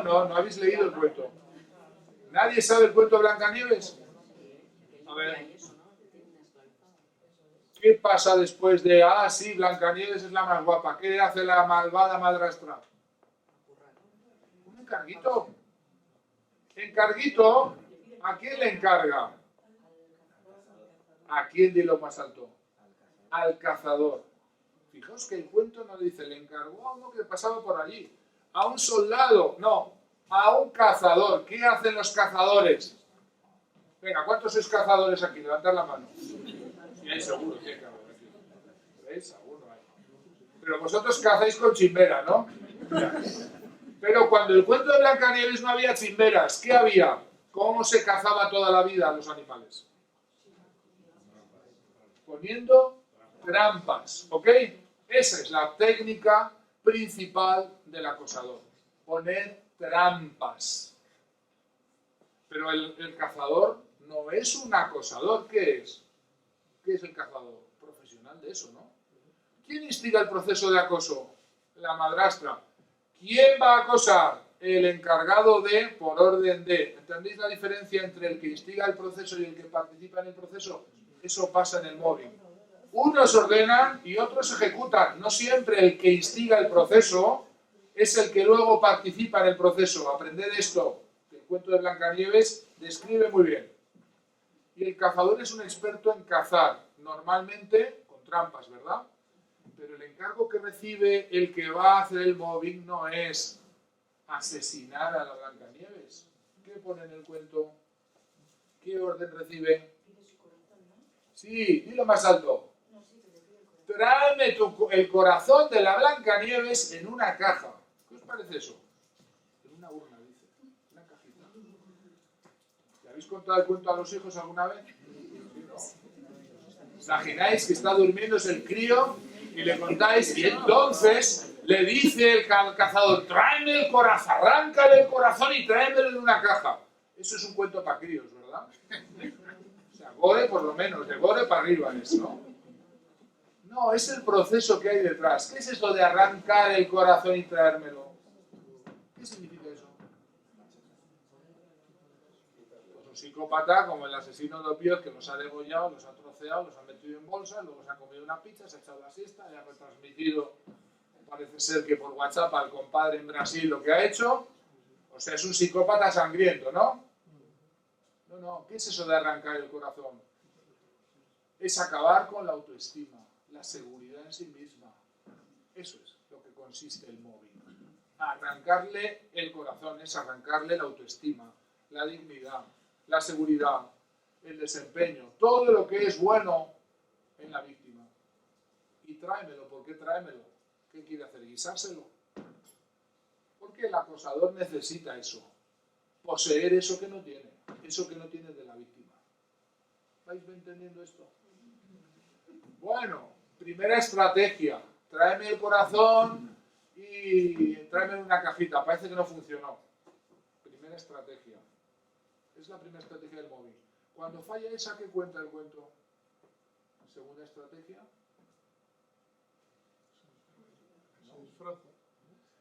No habéis leído el cuento. ¿Nadie sabe el cuento de Blancanieves? A ver. ¿Qué pasa después de, sí, Blancanieves es la más guapa? ¿Qué hace la malvada madrastra? Un encarguito. ¿Encarguito? ¿A quién le encarga? ¿A quién de lo más alto? Al cazador. Fijaos que el cuento no dice, le encargó a uno que pasaba por allí. A un soldado, no. A un cazador. ¿Qué hacen los cazadores? Venga, ¿cuántos sois cazadores aquí? Levantad la mano. Sí, hay seguro, ¿qué cabrón? ¿Veis? Alguno hay. Pero vosotros cazáis con chimbera, ¿no? Pero cuando el cuento de Blancanieves no había chimberas, ¿qué había? ¿Cómo se cazaba toda la vida a los animales? Poniendo trampas, ¿ok? Esa es la técnica principal del acosador. Poner trampas. Pero el cazador no es un acosador. ¿Qué es? ¿Qué es el cazador? Profesional de eso, ¿no? ¿Quién instiga el proceso de acoso? La madrastra. ¿Quién va a acosar? El encargado de, por orden de. ¿Entendéis la diferencia entre el que instiga el proceso y el que participa en el proceso? Eso pasa en el mobbing. Unos ordenan y otros ejecutan. No siempre el que instiga el proceso es el que luego participa en el proceso. Aprended esto, que el cuento de Blancanieves describe muy bien. Y el cazador es un experto en cazar, normalmente con trampas, ¿verdad? Pero el encargo que recibe el que va a hacer el mobbing no es asesinar a la Blancanieves. ¿Qué pone en el cuento? ¿Qué orden recibe? Sí, dilo más alto. Tráeme el corazón de la Blancanieves en una caja. ¿Qué os parece eso? En una urna, dice. Una cajita. ¿Le habéis contado el cuento a los hijos alguna vez? Sí, ¿no? ¿Imagináis que está durmiéndose el crío y le contáis? Y entonces le dice el cazador, tráeme el corazón, arráncale el corazón y tráemelo en una caja. Eso es un cuento para críos, ¿verdad? O sea, gore por lo menos, de gore para arriba es, ¿no? No, es el proceso que hay detrás. ¿Qué es esto de arrancar el corazón y traérmelo? ¿Qué significa eso? Pues un psicópata, como el asesino de Opioid, que los ha degollado, los ha troceado, los ha metido en bolsa, luego se ha comido una pizza, se ha echado la siesta y ha retransmitido, parece ser que por WhatsApp al compadre en Brasil lo que ha hecho. O sea, es un psicópata sangriento, ¿no? No. ¿Qué es eso de arrancar el corazón? Es acabar con la autoestima. La seguridad en sí misma. Eso es lo que consiste el mobbing. Arrancarle el corazón es arrancarle la autoestima, la dignidad, la seguridad, el desempeño, todo lo que es bueno en la víctima. Y tráemelo. ¿Por qué tráemelo? ¿Qué quiere hacer? ¿Guisárselo? Porque el acosador necesita eso. Poseer eso que no tiene de la víctima. ¿Vais entendiendo esto? Bueno. Primera estrategia, tráeme el corazón y tráeme una cajita. Parece que no funcionó. Primera estrategia. Es la primera estrategia del móvil. Cuando falla esa, ¿qué cuenta el cuento? Segunda estrategia.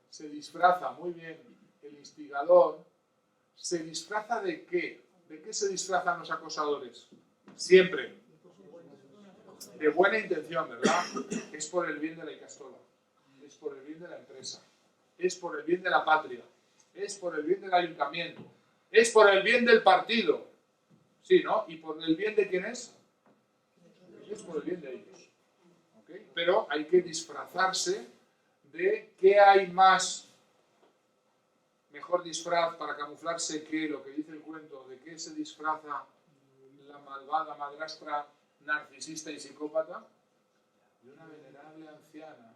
Se disfraza, muy bien. El instigador se disfraza ¿de qué? ¿De qué se disfrazan los acosadores? Siempre. De buena intención, ¿verdad? Es por el bien de la Icastola, es por el bien de la empresa, es por el bien de la patria, es por el bien del ayuntamiento, es por el bien del partido. Sí, ¿no? ¿Y por el bien de quién es? Es por el bien de ellos. ¿Okay? Pero hay que disfrazarse de qué hay más mejor disfraz para camuflarse que lo que dice el cuento, de qué se disfraza la malvada madrastra narcisista y psicópata, de una venerable anciana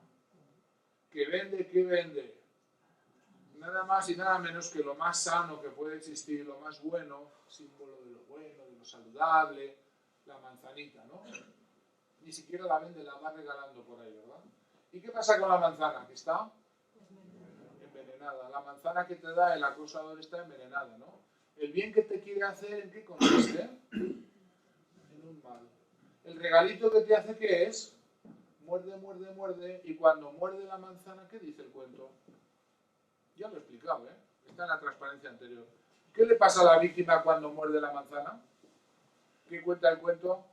que vende, ¿qué vende? Nada más y nada menos que lo más sano que puede existir, lo más bueno, símbolo de lo bueno, de lo saludable, la manzanita, ¿no? Ni siquiera la vende, la va regalando por ahí, ¿verdad? ¿Y qué pasa con la manzana? Que está envenenada. La manzana que te da el acosador está envenenada, ¿no? El bien que te quiere hacer, ¿en qué consiste? En un mal. El regalito que te hace, ¿qué es? Muerde, muerde, muerde, y cuando muerde la manzana, ¿qué dice el cuento? Ya lo he explicado, ¿eh? Está en la transparencia anterior. ¿Qué le pasa a la víctima cuando muerde la manzana? ¿Qué cuenta el cuento?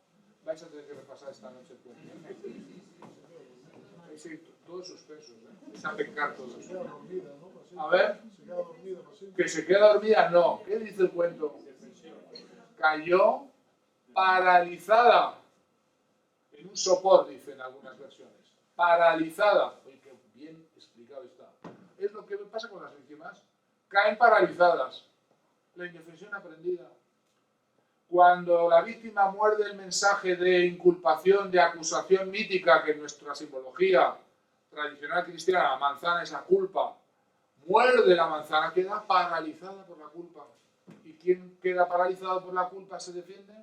Vais a tener que repasar esta noche el cuento. Sí, todos suspensos, ¿eh? Es a pecar todos. A ver, que se queda dormida, no. ¿Qué dice el cuento? Cayó paralizada. En un sopor, dicen algunas versiones. Paralizada. Oye, qué bien explicado está. Es lo que pasa con las víctimas. Caen paralizadas. La indefensión aprendida. Cuando la víctima muerde el mensaje de inculpación, de acusación mítica, que en nuestra simbología tradicional cristiana, la manzana es la culpa, muerde la manzana, queda paralizada por la culpa. ¿Y quién queda paralizado por la culpa se defiende?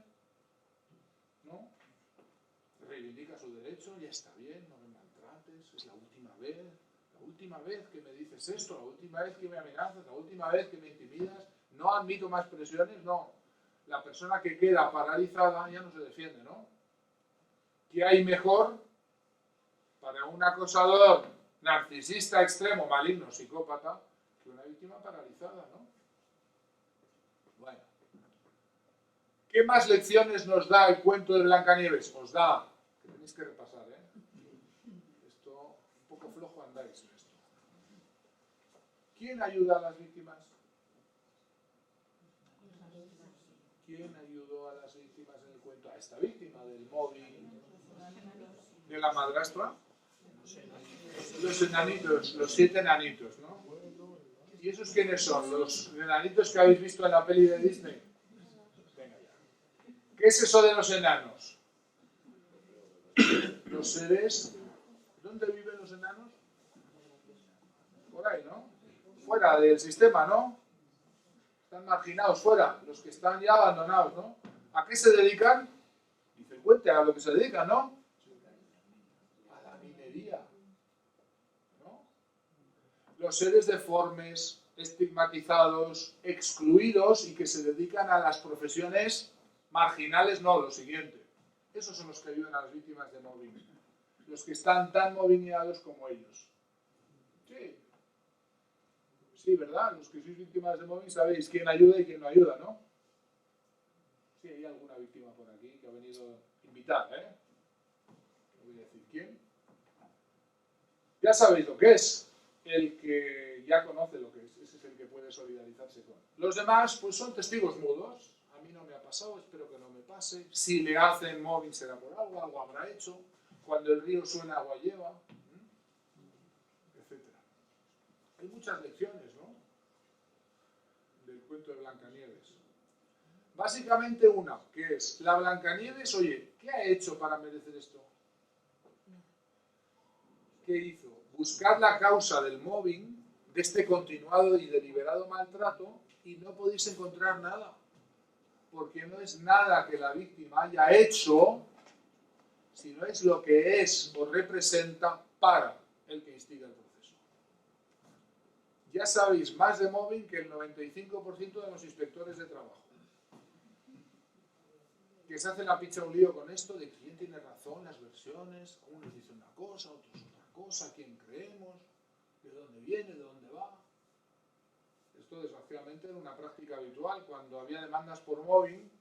¿No? Reivindica su derecho, ya está bien, no me maltrates, es la última vez que me dices esto, la última vez que me amenazas, la última vez que me intimidas, no admito más presiones, no. La persona que queda paralizada ya no se defiende, ¿no? ¿Qué hay mejor para un acosador narcisista extremo, maligno, psicópata, que una víctima paralizada, ¿no? Bueno. ¿Qué más lecciones nos da el cuento de Blancanieves? Os da, que tenéis que repasar, ¿eh? Esto, un poco flojo andáis en esto. ¿Quién ayuda a las víctimas? ¿Quién ayudó a las víctimas en el cuento? A esta víctima del móvil, de la madrastra. Los enanitos, los 7 enanitos, ¿no? ¿Y esos quiénes son? Los enanitos que habéis visto en la peli de Disney. Venga ya. ¿Qué es eso de los enanos? Los seres... ¿Dónde viven los enanos? Por ahí, ¿no? Fuera del sistema, ¿no? Están marginados, fuera. Los que están ya abandonados, ¿no? ¿A qué se dedican? Dice, cuente a lo que se dedican, ¿no? A la minería. ¿No? Los seres deformes, estigmatizados, excluidos y que se dedican a las profesiones marginales, no, lo siguiente. Esos son los que ayudan a las víctimas de mobbing. Los que están tan mobiliados como ellos. Sí. Sí, ¿verdad? Los que sois víctimas de mobbing sabéis quién ayuda y quién no ayuda, ¿no? Sí, hay alguna víctima por aquí que ha venido invitada, ¿eh? No voy a decir quién. Ya sabéis lo que es. El que ya conoce lo que es. Ese es el que puede solidarizarse con. Los demás, pues son testigos mudos. A mí no me ha pasado, espero que no me pase. Si le hacen mobbing será por algo, algo habrá hecho. Cuando el río suena, agua lleva. Etcétera. Hay muchas lecciones, ¿no? Del cuento de Blancanieves. Básicamente una, que es la Blancanieves, oye, ¿qué ha hecho para merecer esto? ¿Qué hizo? Buscar la causa del mobbing, de este continuado y deliberado maltrato, y no podéis encontrar nada. Porque no es nada que la víctima haya hecho, sino es lo que es o representa para el que instiga el proceso. Ya sabéis más de mobbing que el 95% de los inspectores de trabajo. Que se hace la picha un lío con esto de quién tiene razón, las versiones, unos dicen una cosa, otros otra cosa, quién creemos, de dónde viene, de dónde va. Esto desgraciadamente era una práctica habitual. Cuando había demandas por mobbing,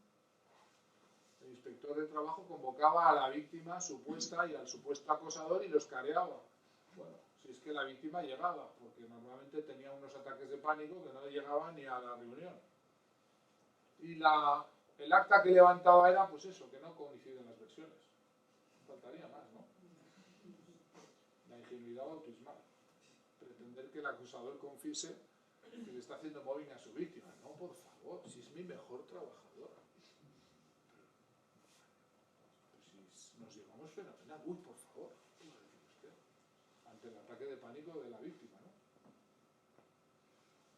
el inspector de trabajo convocaba a la víctima supuesta y al supuesto acosador y los careaba. Bueno, si es que la víctima llegaba, porque normalmente tenía unos ataques de pánico que no llegaban ni a la reunión. Y el acta que levantaba era, pues eso, que no coinciden las versiones. Faltaría más, ¿no? La ingenuidad bautismal. Pretender que el acusador confiese que le está haciendo mobbing a su víctima. No, por favor, si es mi mejor trabajadora. Pues si nos llevamos fenomenal. Uy, por favor, ante el ataque de pánico de la víctima, ¿no?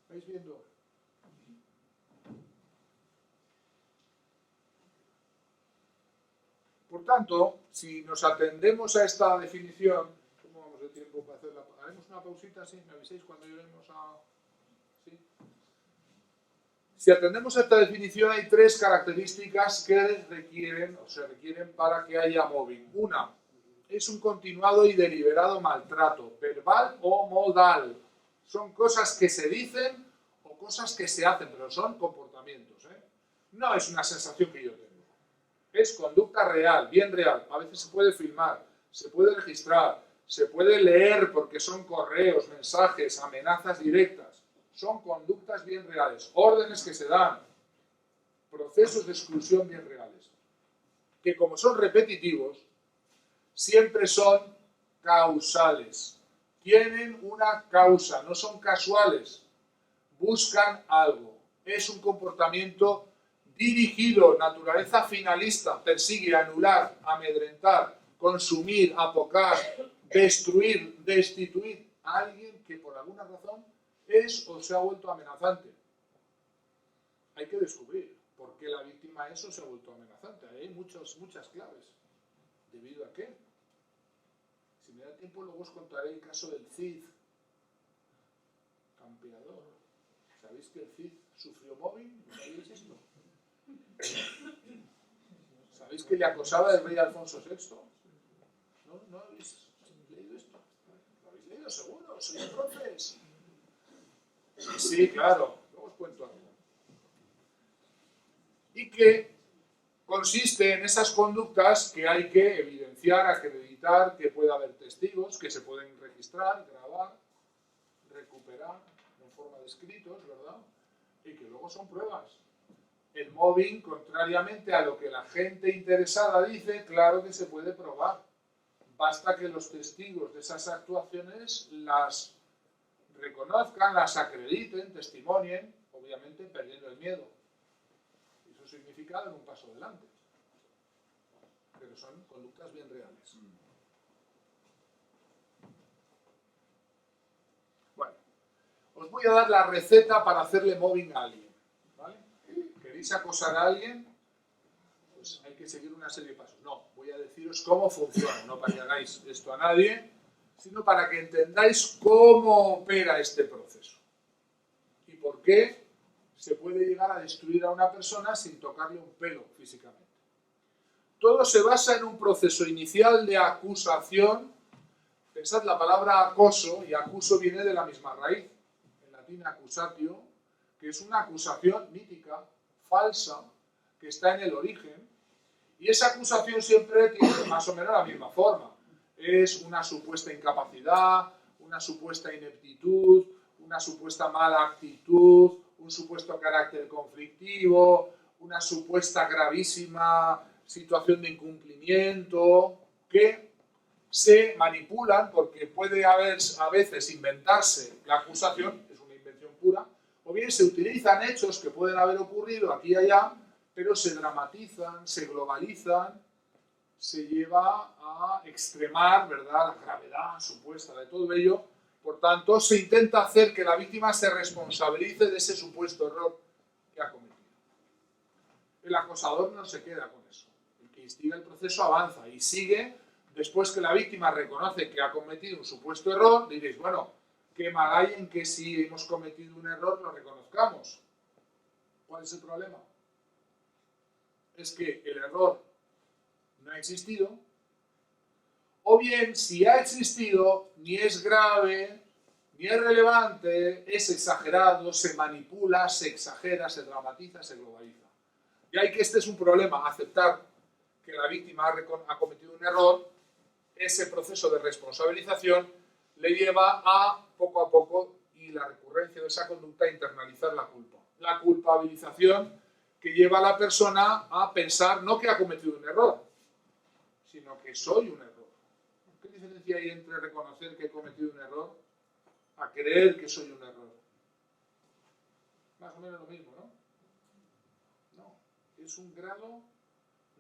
¿Vais viendo? Por tanto, si nos atendemos a esta definición, ¿cómo vamos de tiempo para hacerla? ¿Haremos una pausita? ¿Sí? ¿Me aviséis cuando lleguemos a...? ¿Sí? Si atendemos a esta definición, hay tres características que requieren o se requieren para que haya mobbing. Una, es un continuado y deliberado maltrato, verbal o modal. Son cosas que se dicen o cosas que se hacen, pero son comportamientos, ¿eh? No es una sensación que yo tengo. Es conducta real, bien real. A veces se puede filmar, se puede registrar, se puede leer porque son correos, mensajes, amenazas directas. Son conductas bien reales, órdenes que se dan, procesos de exclusión bien reales, que como son repetitivos, siempre son causales. Tienen una causa, no son casuales. Buscan algo. Es un comportamiento dirigido, naturaleza finalista, persigue, anular, amedrentar, consumir, apocar, destruir, destituir a alguien que por alguna razón es o se ha vuelto amenazante. Hay que descubrir por qué la víctima eso se ha vuelto amenazante. Hay muchas claves. ¿Debido a qué? Si me da tiempo, luego os contaré el caso del Cid, campeador. ¿Sabéis que el Cid sufrió mobbing? ¿No sabéis esto? ¿Sabéis que le acosaba el rey Alfonso VI? ¿No habéis leído esto? ¿Lo habéis leído seguro? ¿Sois profes? Sí, claro. Luego os cuento algo. Y que consiste en esas conductas que hay que evidenciar, acreditar, que puede haber testigos, que se pueden registrar, grabar, recuperar en forma de escritos, ¿verdad? Y que luego son pruebas. El mobbing, contrariamente a lo que la gente interesada dice, claro que se puede probar. Basta que los testigos de esas actuaciones las reconozcan, las acrediten, testimonien, obviamente perdiendo el miedo. Eso significa dar un paso adelante. Pero son conductas bien reales. Bueno, os voy a dar la receta para hacerle mobbing a alguien. ¿Vale? ¿Queréis acosar a alguien? Pues hay que seguir una serie de pasos. No, voy a deciros cómo funciona, no para que hagáis esto a nadie, sino para que entendáis cómo opera este proceso. Y por qué se puede llegar a destruir a una persona sin tocarle un pelo físicamente. Todo se basa en un proceso inicial de acusación. Pensad, la palabra acoso y acuso viene de la misma raíz, en latín accusatio, que es una acusación mítica, falsa, que está en el origen, y esa acusación siempre tiene más o menos la misma forma. Es una supuesta incapacidad, una supuesta ineptitud, una supuesta mala actitud, un supuesto carácter conflictivo, una supuesta gravísima situación de incumplimiento, que se manipulan porque puede haber a veces inventarse la acusación, es una invención pura, o bien se utilizan hechos que pueden haber ocurrido aquí y allá, pero se dramatizan, se globalizan, se lleva a extremar, ¿verdad?, la gravedad supuesta de todo ello. Por tanto, se intenta hacer que la víctima se responsabilice de ese supuesto error que ha cometido. El acosador no se queda con eso. El que instiga el proceso avanza y sigue. Después que la víctima reconoce que ha cometido un supuesto error, diréis, bueno, ¿qué mal hay en que si hemos cometido un error lo reconozcamos? ¿Cuál es el problema? Es que el error no ha existido, o bien, si ha existido, ni es grave, ni es relevante, es exagerado, se manipula, se exagera, se dramatiza, se globaliza. Y hay que este es un problema, aceptar que la víctima ha cometido un error. Ese proceso de responsabilización le lleva a poco, y la recurrencia de esa conducta, a internalizar la culpa. La culpabilización que lleva a la persona a pensar no que ha cometido un error, sino que soy un error. ¿Qué diferencia hay entre reconocer que he cometido un error a creer que soy un error? Más o menos lo mismo, ¿no? No, es un grado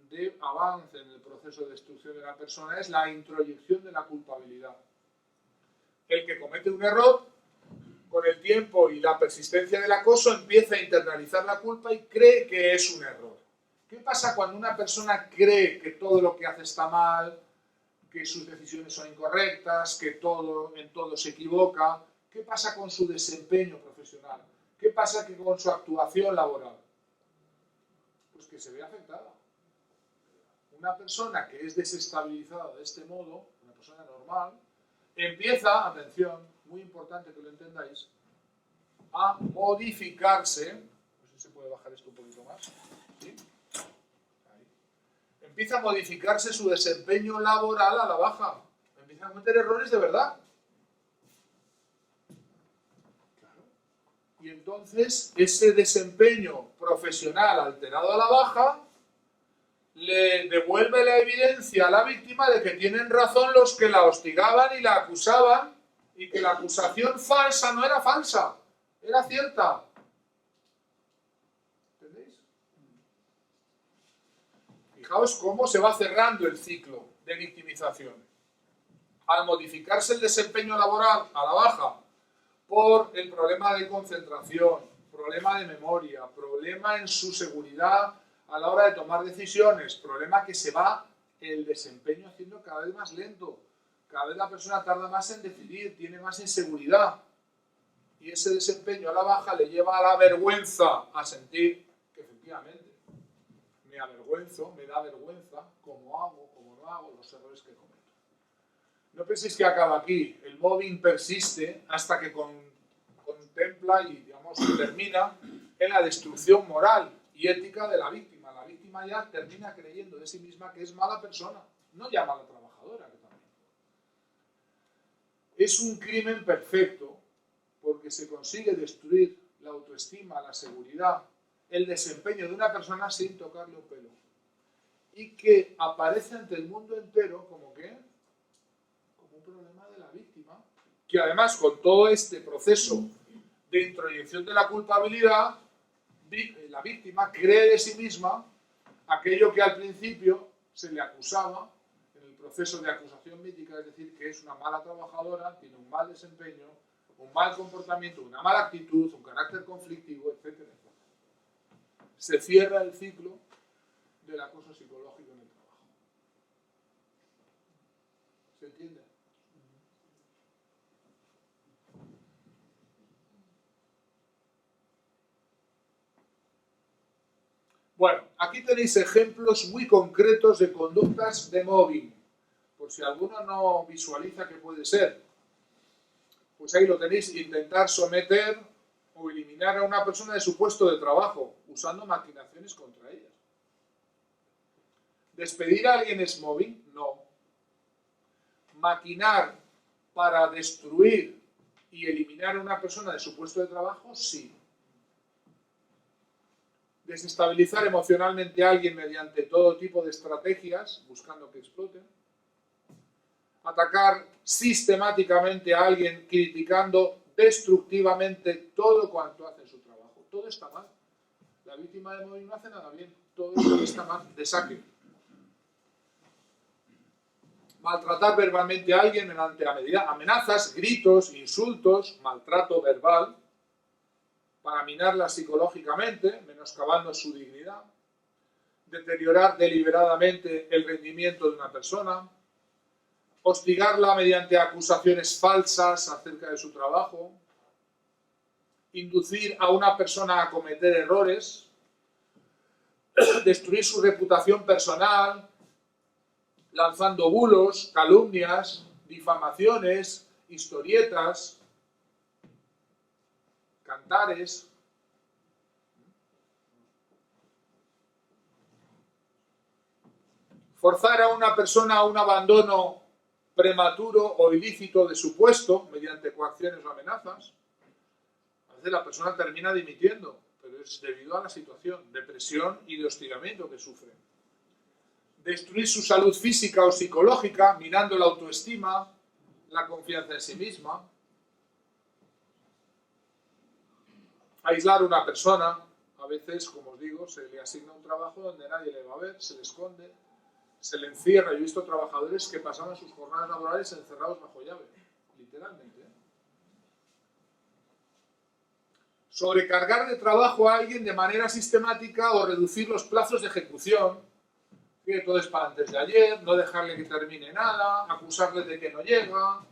de avance en el proceso de destrucción de la persona, es la introyección de la culpabilidad. El que comete un error, con el tiempo y la persistencia del acoso, empieza a internalizar la culpa y cree que es un error. ¿Qué pasa cuando una persona cree que todo lo que hace está mal, que sus decisiones son incorrectas, que en todo se equivoca? ¿Qué pasa con su desempeño profesional? ¿Qué pasa con su actuación laboral? Pues que se ve afectada. Una persona que es desestabilizada de este modo, una persona normal, empieza, atención, muy importante que lo entendáis, a modificarse. No sé si se puede bajar esto un poquito más. ¿Sí? Ahí. Empieza a modificarse su desempeño laboral a la baja. Empieza a cometer errores de verdad. Claro. Y entonces ese desempeño profesional alterado a la baja le devuelve la evidencia a la víctima de que tienen razón los que la hostigaban y la acusaban, y que la acusación falsa no era falsa, era cierta. ¿Entendéis? Fijaos cómo se va cerrando el ciclo de victimización. Al modificarse el desempeño laboral a la baja por el problema de concentración, problema de memoria, problema en su seguridad a la hora de tomar decisiones, problema que se va el desempeño haciendo cada vez más lento, cada vez la persona tarda más en decidir, tiene más inseguridad, y ese desempeño a la baja le lleva a la vergüenza, a sentir que efectivamente me avergüenzo, me da vergüenza cómo hago, cómo no hago, los errores que cometo. No penséis que acaba aquí, el mobbing persiste hasta que contempla y, digamos, termina en la destrucción moral y ética de la víctima. La víctima ya termina creyendo de sí misma que es mala persona, no ya mala trabajadora, que también. Es un crimen perfecto porque se consigue destruir la autoestima, la seguridad, el desempeño de una persona sin tocarle un pelo. Y que aparece ante el mundo entero como que como un problema de la víctima, que además con todo este proceso de introyección de la culpabilidad, la víctima cree de sí misma aquello que al principio se le acusaba en el proceso de acusación mítica, es decir, que es una mala trabajadora, tiene un mal desempeño, un mal comportamiento, una mala actitud, un carácter conflictivo, etcétera, etcétera. Se cierra el ciclo del acoso psicológico en el trabajo. ¿Se entiende? Bueno, aquí tenéis ejemplos muy concretos de conductas de mobbing, por si alguno no visualiza qué puede ser. Pues ahí lo tenéis, intentar someter o eliminar a una persona de su puesto de trabajo, usando maquinaciones contra ella. ¿Despedir a alguien es mobbing? No. ¿Maquinar para destruir y eliminar a una persona de su puesto de trabajo? Sí. Desestabilizar emocionalmente a alguien mediante todo tipo de estrategias, buscando que exploten. Atacar sistemáticamente a alguien criticando destructivamente todo cuanto hace en su trabajo. Todo está mal. La víctima de mobbing no hace nada bien. Todo esto está mal, de saque. Maltratar verbalmente a alguien mediante amenazas, gritos, insultos, maltrato verbal, para minarla psicológicamente, menoscabando su dignidad. Deteriorar deliberadamente el rendimiento de una persona. Hostigarla mediante acusaciones falsas acerca de su trabajo. Inducir a una persona a cometer errores. Destruir su reputación personal, lanzando bulos, calumnias, difamaciones, historietas, cantares. Forzar a una persona a un abandono prematuro o ilícito de su puesto mediante coacciones o amenazas. A veces la persona termina dimitiendo, pero es debido a la situación de presión y de hostigamiento que sufre. Destruir su salud física o psicológica, minando la autoestima, la confianza en sí misma. Aislar a una persona, a veces, como os digo, se le asigna un trabajo donde nadie le va a ver, se le esconde, se le encierra. Yo he visto trabajadores que pasaban sus jornadas laborales encerrados bajo llave, literalmente. Sobrecargar de trabajo a alguien de manera sistemática o reducir los plazos de ejecución, que todo es para antes de ayer, no dejarle que termine nada, acusarle de que no llega,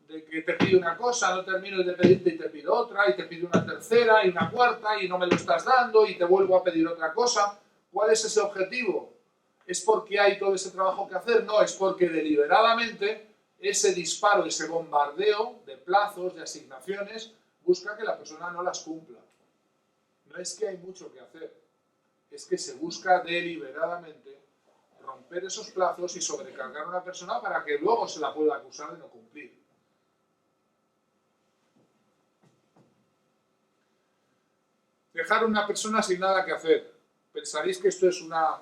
de que te pide una cosa, no termino de pedirte y te pido otra, y te pido una tercera y una cuarta y no me lo estás dando y te vuelvo a pedir otra cosa. ¿Cuál es ese objetivo? ¿Es porque hay todo ese trabajo que hacer? No, es porque deliberadamente ese disparo, ese bombardeo de plazos, de asignaciones, busca que la persona no las cumpla. No es que hay mucho que hacer, es que se busca deliberadamente romper esos plazos y sobrecargar a una persona para que luego se la pueda acusar de no cumplir. Dejar a una persona sin nada que hacer. Pensaréis que esto es una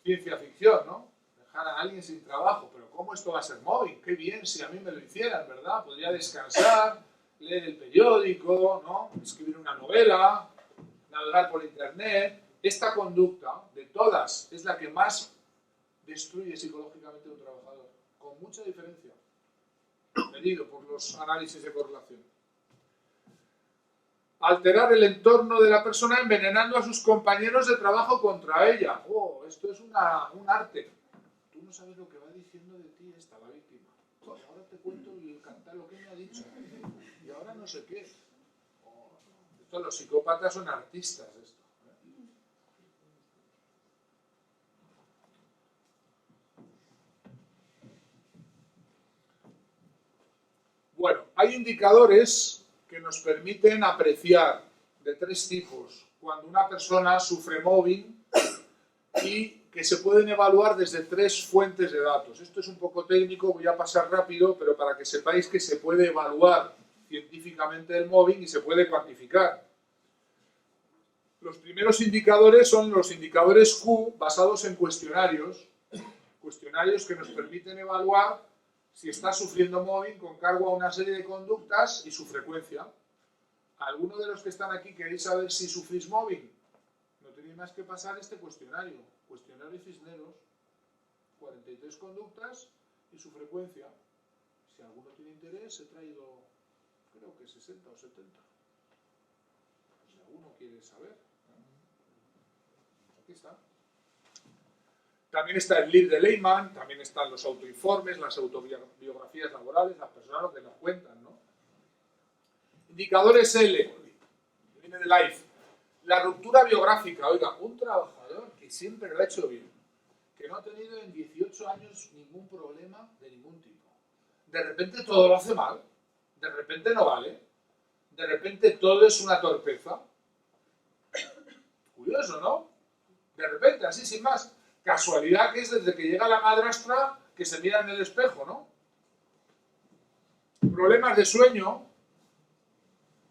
ciencia ficción, ¿no? Dejar a alguien sin trabajo, pero ¿cómo esto va a ser móvil? Qué bien si a mí me lo hicieran, ¿verdad? Podría descansar, leer el periódico, ¿no? Escribir una novela, navegar por internet. Esta conducta, de todas, es la que más destruye psicológicamente a un trabajador, con mucha diferencia, medido por los análisis de correlación. Alterar el entorno de la persona envenenando a sus compañeros de trabajo contra ella. Oh, esto es un arte. Tú no sabes lo que va diciendo de ti esta, la víctima. Oh, ahora te cuento y cantar lo que me ha dicho. Y ahora no sé qué. Oh, esto, los psicópatas son artistas de esto. Bueno, hay indicadores que nos permiten apreciar de tres tipos cuando una persona sufre mobbing y que se pueden evaluar desde tres fuentes de datos. Esto es un poco técnico, voy a pasar rápido, pero para que sepáis que se puede evaluar científicamente el mobbing y se puede cuantificar. Los primeros indicadores son los indicadores Q basados en cuestionarios que nos permiten evaluar si está sufriendo mobbing con cargo a una serie de conductas y su frecuencia. ¿Alguno de los que están aquí queréis saber si sufrís mobbing? No tenéis más que pasar este cuestionario. Cuestionario Cisneros, 43 conductas y su frecuencia. Si alguno tiene interés, he traído, creo que 60 o 70. Si alguno quiere saber. Aquí está. También está el LIR de Lehman, también están los autoinformes, las autobiografías laborales, las personas lo que nos cuentan, ¿no? Indicadores L, viene de Life. La ruptura biográfica, oiga, un trabajador que siempre lo ha hecho bien, que no ha tenido en 18 años ningún problema de ningún tipo. De repente todo lo hace mal, de repente no vale, de repente todo es una torpeza. Curioso, ¿no? De repente, así sin más. Casualidad que es desde que llega la madrastra que se mira en el espejo, ¿no? Problemas de sueño,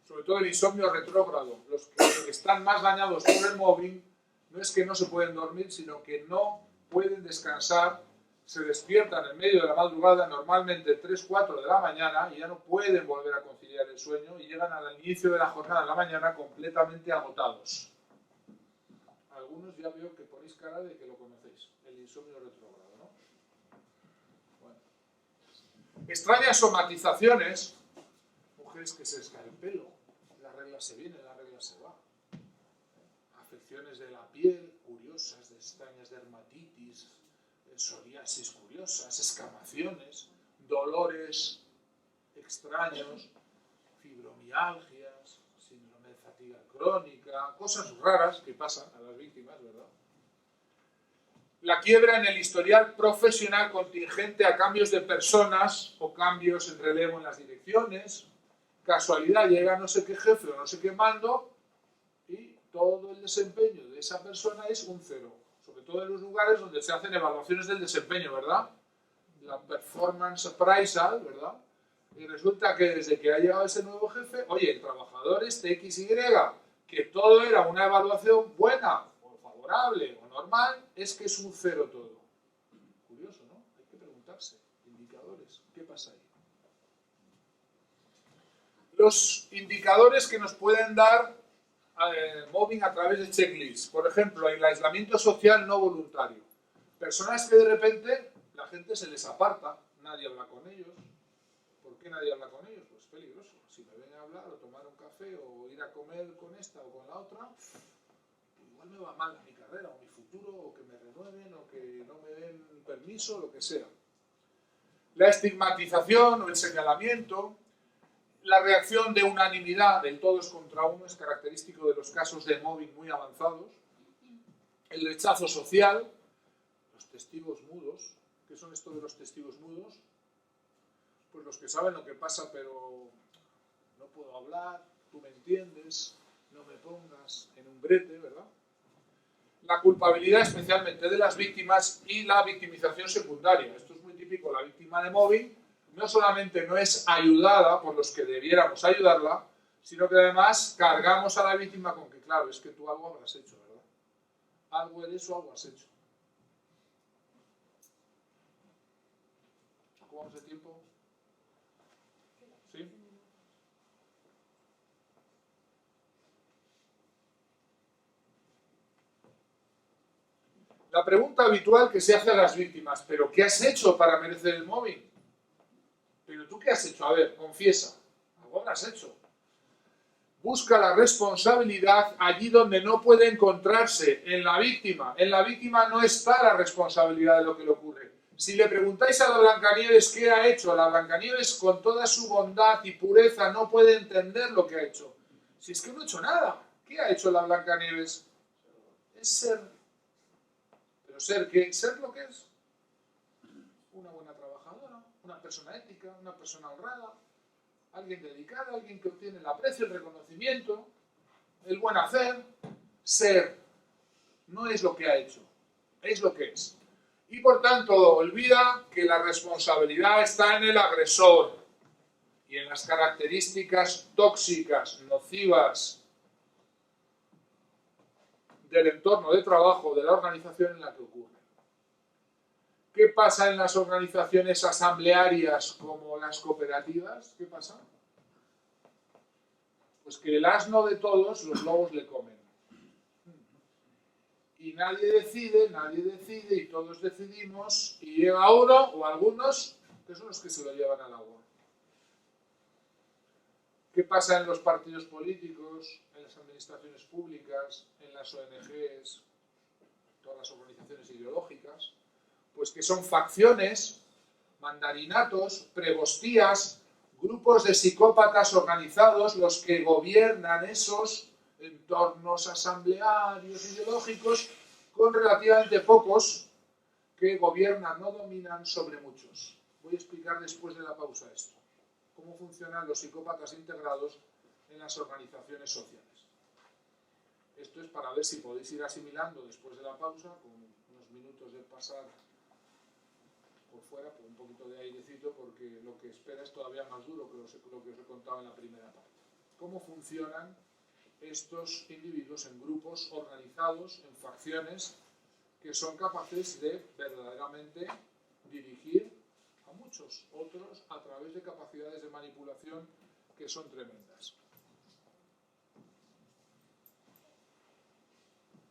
sobre todo el insomnio retrógrado, los que están más dañados por el mobbing, no es que no se pueden dormir, sino que no pueden descansar, se despiertan en medio de la madrugada, normalmente 3, 4 de la mañana, y ya no pueden volver a conciliar el sueño y llegan al inicio de la jornada de la mañana completamente agotados. Algunos ya veo que ponéis cara de que lo conocéis, el insomnio retrógrado, ¿no? Bueno. Extrañas somatizaciones, mujeres que se les cae el pelo, la regla se viene, la regla se va. Afecciones de la piel, curiosas, de extrañas dermatitis, psoriasis curiosas, escamaciones, dolores extraños, fibromialgias, síndrome de fatiga crónica, cosas raras que pasan a las víctimas, ¿verdad? La quiebra en el historial profesional contingente a cambios de personas o cambios en relevo en las direcciones. Casualidad, llega no sé qué jefe o no sé qué mando y todo el desempeño de esa persona es un 0. Sobre todo en los lugares donde se hacen evaluaciones del desempeño, ¿verdad? La performance appraisal, ¿verdad? Y resulta que desde que ha llegado ese nuevo jefe, oye, el trabajador este XY, que todo era una evaluación buena o favorable o normal, es que es un 0 todo. Curioso, ¿no? Hay que preguntarse. Indicadores. ¿Qué pasa ahí? Los indicadores que nos pueden dar mobbing a través de checklists. Por ejemplo, el aislamiento social no voluntario. Personas que de repente la gente se les aparta, nadie habla con ellos. ¿Por qué nadie habla con ellos? Pues es peligroso. Si me ven a hablar o tomar un café o ir a comer con esta o con la otra, igual me va mal mi carrera o mi futuro, o que me renueven o que no me den permiso, lo que sea. La estigmatización o el señalamiento. La reacción de unanimidad del todos contra uno es característico de los casos de mobbing muy avanzados. El rechazo social, los testigos mudos. ¿Qué son esto de los testigos mudos? Pues los que saben lo que pasa, pero no puedo hablar, tú me entiendes, no me pongas en un brete, ¿verdad? La culpabilidad especialmente de las víctimas y la victimización secundaria. Esto es muy típico, la víctima de mobbing no solamente no es ayudada por los que debiéramos ayudarla, sino que además cargamos a la víctima con que, claro, es que tú algo habrás hecho, ¿verdad? Algo eres o algo has hecho. ¿Cómo vamos de tiempo? ¿Sí? La pregunta habitual que se hace a las víctimas, ¿pero qué has hecho para merecer el mobbing? ¿Pero tú qué has hecho? A ver, confiesa. Algo habrás hecho. Busca la responsabilidad allí donde no puede encontrarse, en la víctima. En la víctima no está la responsabilidad de lo que le ocurre. Si le preguntáis a la Blancanieves qué ha hecho, la Blancanieves con toda su bondad y pureza no puede entender lo que ha hecho. Si es que no ha hecho nada. ¿Qué ha hecho la Blancanieves? Es ser. ¿Pero ser qué? ¿Ser lo que es? Una buena trabajadora, una persona ética, una persona honrada, alguien dedicado, alguien que obtiene el aprecio, el reconocimiento, el buen hacer. Ser no es lo que ha hecho, es lo que es. Y por tanto olvida que la responsabilidad está en el agresor y en las características tóxicas, nocivas del entorno de trabajo, de la organización en la que ocurre. ¿Qué pasa en las organizaciones asamblearias como las cooperativas? ¿Qué pasa? Pues que el asno de todos los lobos le comen. Y nadie decide, y todos decidimos, y llega uno o algunos que son los que se lo llevan al agua. ¿Qué pasa en los partidos políticos, en las administraciones públicas, en las ONGs, todas las organizaciones ideológicas? Pues que son facciones, mandarinatos, prebostías, grupos de psicópatas organizados los que gobiernan esos entornos asamblearios ideológicos con relativamente pocos que gobiernan, no dominan sobre muchos. Voy a explicar después de la pausa esto. Cómo funcionan los psicópatas integrados en las organizaciones sociales. Esto es para ver si podéis ir asimilando después de la pausa, con unos minutos de pasar por fuera, por un poquito de airecito, porque lo que espera es todavía más duro que lo que os he contado en la primera parte. ¿Cómo funcionan estos individuos en grupos organizados, en facciones, que son capaces de verdaderamente dirigir a muchos otros a través de capacidades de manipulación que son tremendas?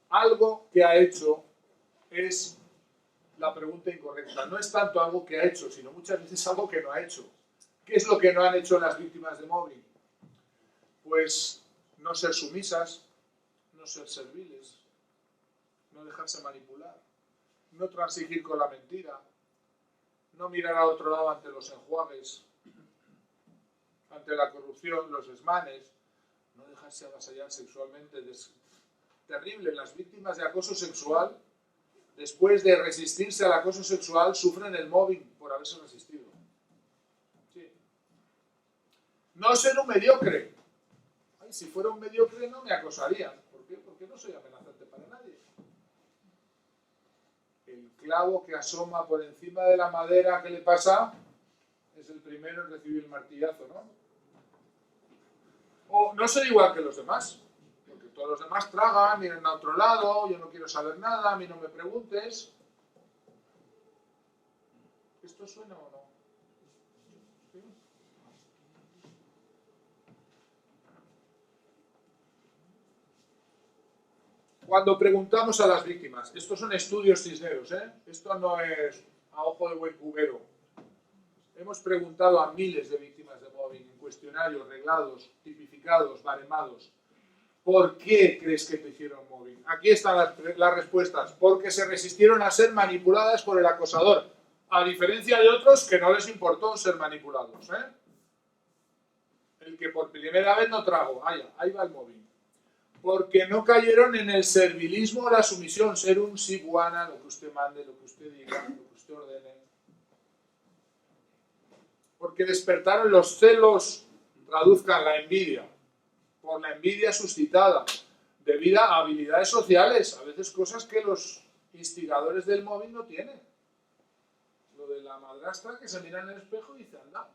Algo que ha hecho es la pregunta incorrecta. No es tanto algo que ha hecho, sino muchas veces algo que no ha hecho. ¿Qué es lo que no han hecho las víctimas de mobbing? Pues no ser sumisas, no ser serviles, no dejarse manipular, no transigir con la mentira, no mirar a otro lado ante los enjuagues, ante la corrupción, los desmanes, no dejarse avasallar sexualmente. Terrible, las víctimas de acoso sexual, después de resistirse al acoso sexual, sufren el mobbing por haberse resistido. Sí. No ser un mediocre. Ay, si fuera un mediocre no me acosarían. ¿Por qué? Porque no soy amenazante para nadie. El clavo que asoma por encima de la madera, ¿qué le pasa? Es el primero en recibir el martillazo, ¿no? O no ser igual que los demás. Porque todos los demás tragan, miran a otro lado, yo no quiero saber nada, a mí no me preguntes. ¿Esto suena o no? ¿Sí? cuando preguntamos a las víctimas, estos son estudios cisneros, esto no es a ojo de buen cubero. Hemos preguntado a miles de víctimas de mobbing en cuestionarios reglados, tipificados, baremados. ¿Por qué crees que te hicieron mobbing? Aquí están las respuestas. Porque se resistieron a ser manipuladas por el acosador. A diferencia de otros que no les importó ser manipulados. El que por primera vez no trago. Ahí va el mobbing. Porque no cayeron en el servilismo o la sumisión. Ser un siguana, lo que usted mande, lo que usted diga, lo que usted ordene. Porque despertaron los celos, traduzcan la envidia. Por la envidia suscitada, debido a habilidades sociales, a veces cosas que los instigadores del mobbing no tienen. Lo de la madrastra que se mira en el espejo y dice, anda.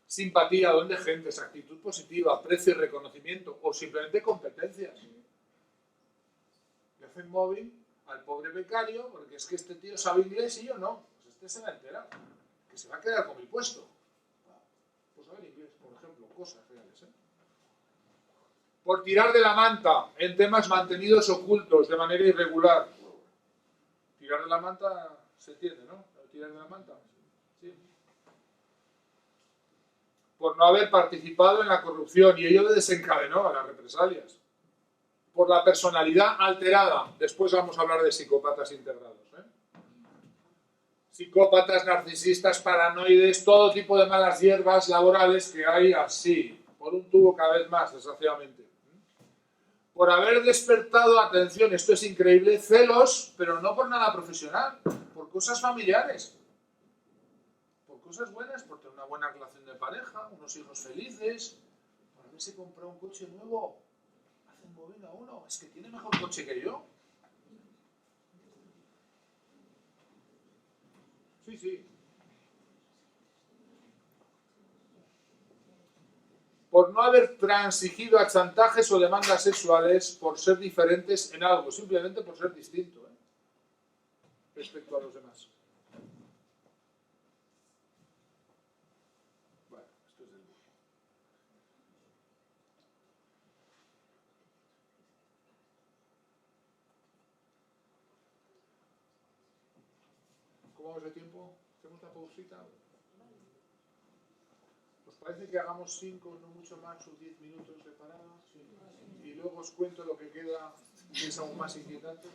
Simpatía, don de gentes, actitud positiva, aprecio y reconocimiento, o simplemente competencias. Le hacen mobbing al pobre becario, porque es que este tío sabe inglés y yo no. Pues este se va a enterar, que se va a quedar con mi puesto. Pues saber inglés, por ejemplo, cosas reales. Por tirar de la manta en temas mantenidos ocultos de manera irregular. Tirar de la manta se entiende, ¿no? Tirar de la manta. Sí. Por no haber participado en la corrupción y ello desencadenó las represalias. Por la personalidad alterada. Después vamos a hablar de psicópatas integrados. Psicópatas, narcisistas, paranoides, todo tipo de malas hierbas laborales que hay así, por un tubo cada vez más, desgraciadamente. Por haber despertado, atención, esto es increíble, celos, pero no por nada profesional, por cosas familiares, por cosas buenas, por tener una buena relación de pareja, unos hijos felices, por haberse comprado un coche nuevo, hacen mover a uno, es que tiene mejor coche que yo. Sí. Por no haber transigido a chantajes o demandas sexuales por ser diferentes en algo, simplemente por ser distinto respecto a los demás. Bueno, esto es del burro. ¿Cómo vamos de tiempo? ¿Hacemos una pausita? ¿Os parece que hagamos 5, no mucho más, o 10 minutos de parada? Sí. Y luego os cuento lo que queda, que es aún más inquietante.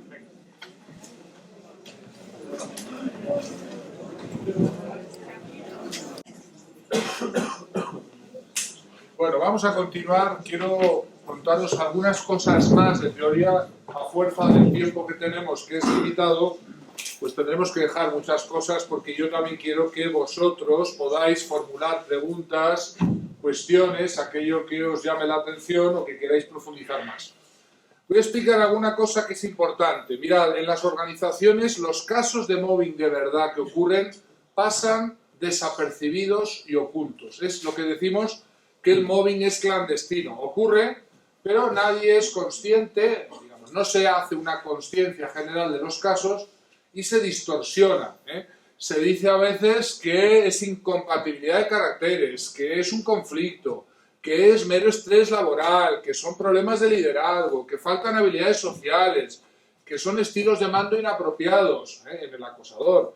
Venga. Bueno, vamos a continuar. Quiero contaros algunas cosas más de teoría. A fuerza del tiempo que tenemos, que es limitado, pues tendremos que dejar muchas cosas porque yo también quiero que vosotros podáis formular preguntas, cuestiones, aquello que os llame la atención o que queráis profundizar más. Voy a explicar alguna cosa que es importante. Mirad, en las organizaciones los casos de mobbing de verdad que ocurren pasan desapercibidos y ocultos. Es lo que decimos que el mobbing es clandestino. Ocurre, pero nadie es consciente, digamos, no se hace una consciencia general de los casos y se distorsiona. Se dice a veces que es incompatibilidad de caracteres, que es un conflicto, que es mero estrés laboral, que son problemas de liderazgo, que faltan habilidades sociales, que son estilos de mando inapropiados en el acosador,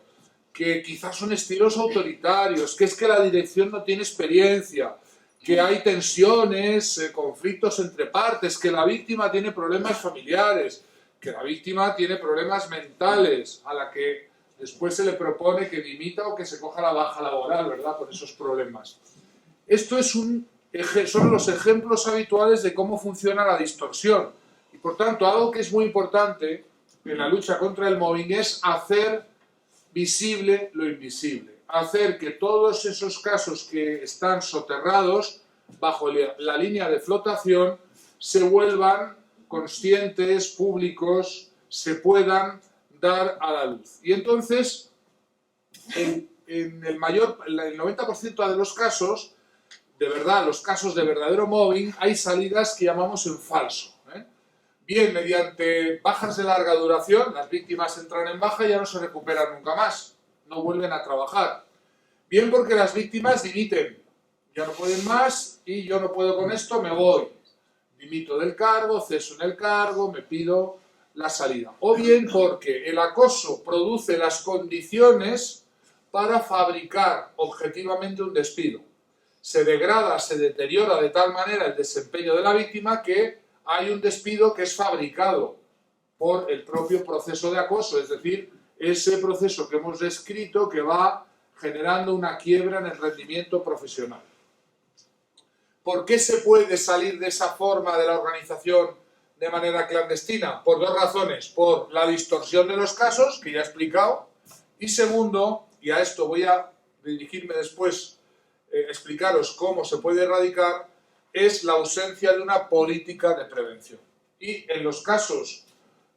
que quizás son estilos autoritarios, que es que la dirección no tiene experiencia, que hay tensiones, conflictos entre partes, que la víctima tiene problemas familiares, que la víctima tiene problemas mentales, a la que después se le propone que dimita o que se coja la baja laboral, ¿verdad?, por esos problemas. Esto es son los ejemplos habituales de cómo funciona la distorsión. Y por tanto, algo que es muy importante en la lucha contra el mobbing es hacer visible lo invisible. Hacer que todos esos casos que están soterrados bajo la línea de flotación se vuelvan conscientes, públicos, se puedan dar a la luz. Y entonces, en el 90% de los casos, de verdad, los casos de verdadero mobbing, hay salidas que llamamos en falso. Bien, mediante bajas de larga duración, las víctimas entran en baja y ya no se recuperan nunca más, no vuelven a trabajar. Bien porque las víctimas dimiten, ya no pueden más y yo no puedo con esto, me voy. Dimito del cargo, ceso en el cargo, me pido la salida. O bien porque el acoso produce las condiciones para fabricar objetivamente un despido. Se degrada, se deteriora de tal manera el desempeño de la víctima que hay un despido que es fabricado por el propio proceso de acoso, es decir, ese proceso que hemos descrito que va generando una quiebra en el rendimiento profesional. ¿Por qué se puede salir de esa forma de la organización de manera clandestina? Por dos razones. Por la distorsión de los casos, que ya he explicado, y segundo, y a esto voy a dirigirme después, explicaros cómo se puede erradicar, es la ausencia de una política de prevención. Y en los casos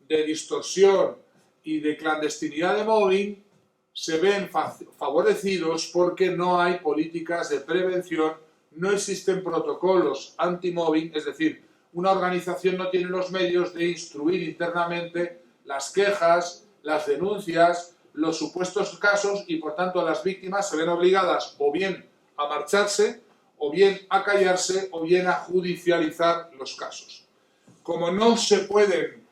de distorsión y de clandestinidad de mobbing se ven favorecidos porque no hay políticas de prevención, no existen protocolos anti-mobbing, es decir, una organización no tiene los medios de instruir internamente las quejas, las denuncias, los supuestos casos y por tanto las víctimas se ven obligadas o bien a marcharse, o bien a callarse, o bien a judicializar los casos. Como no se pueden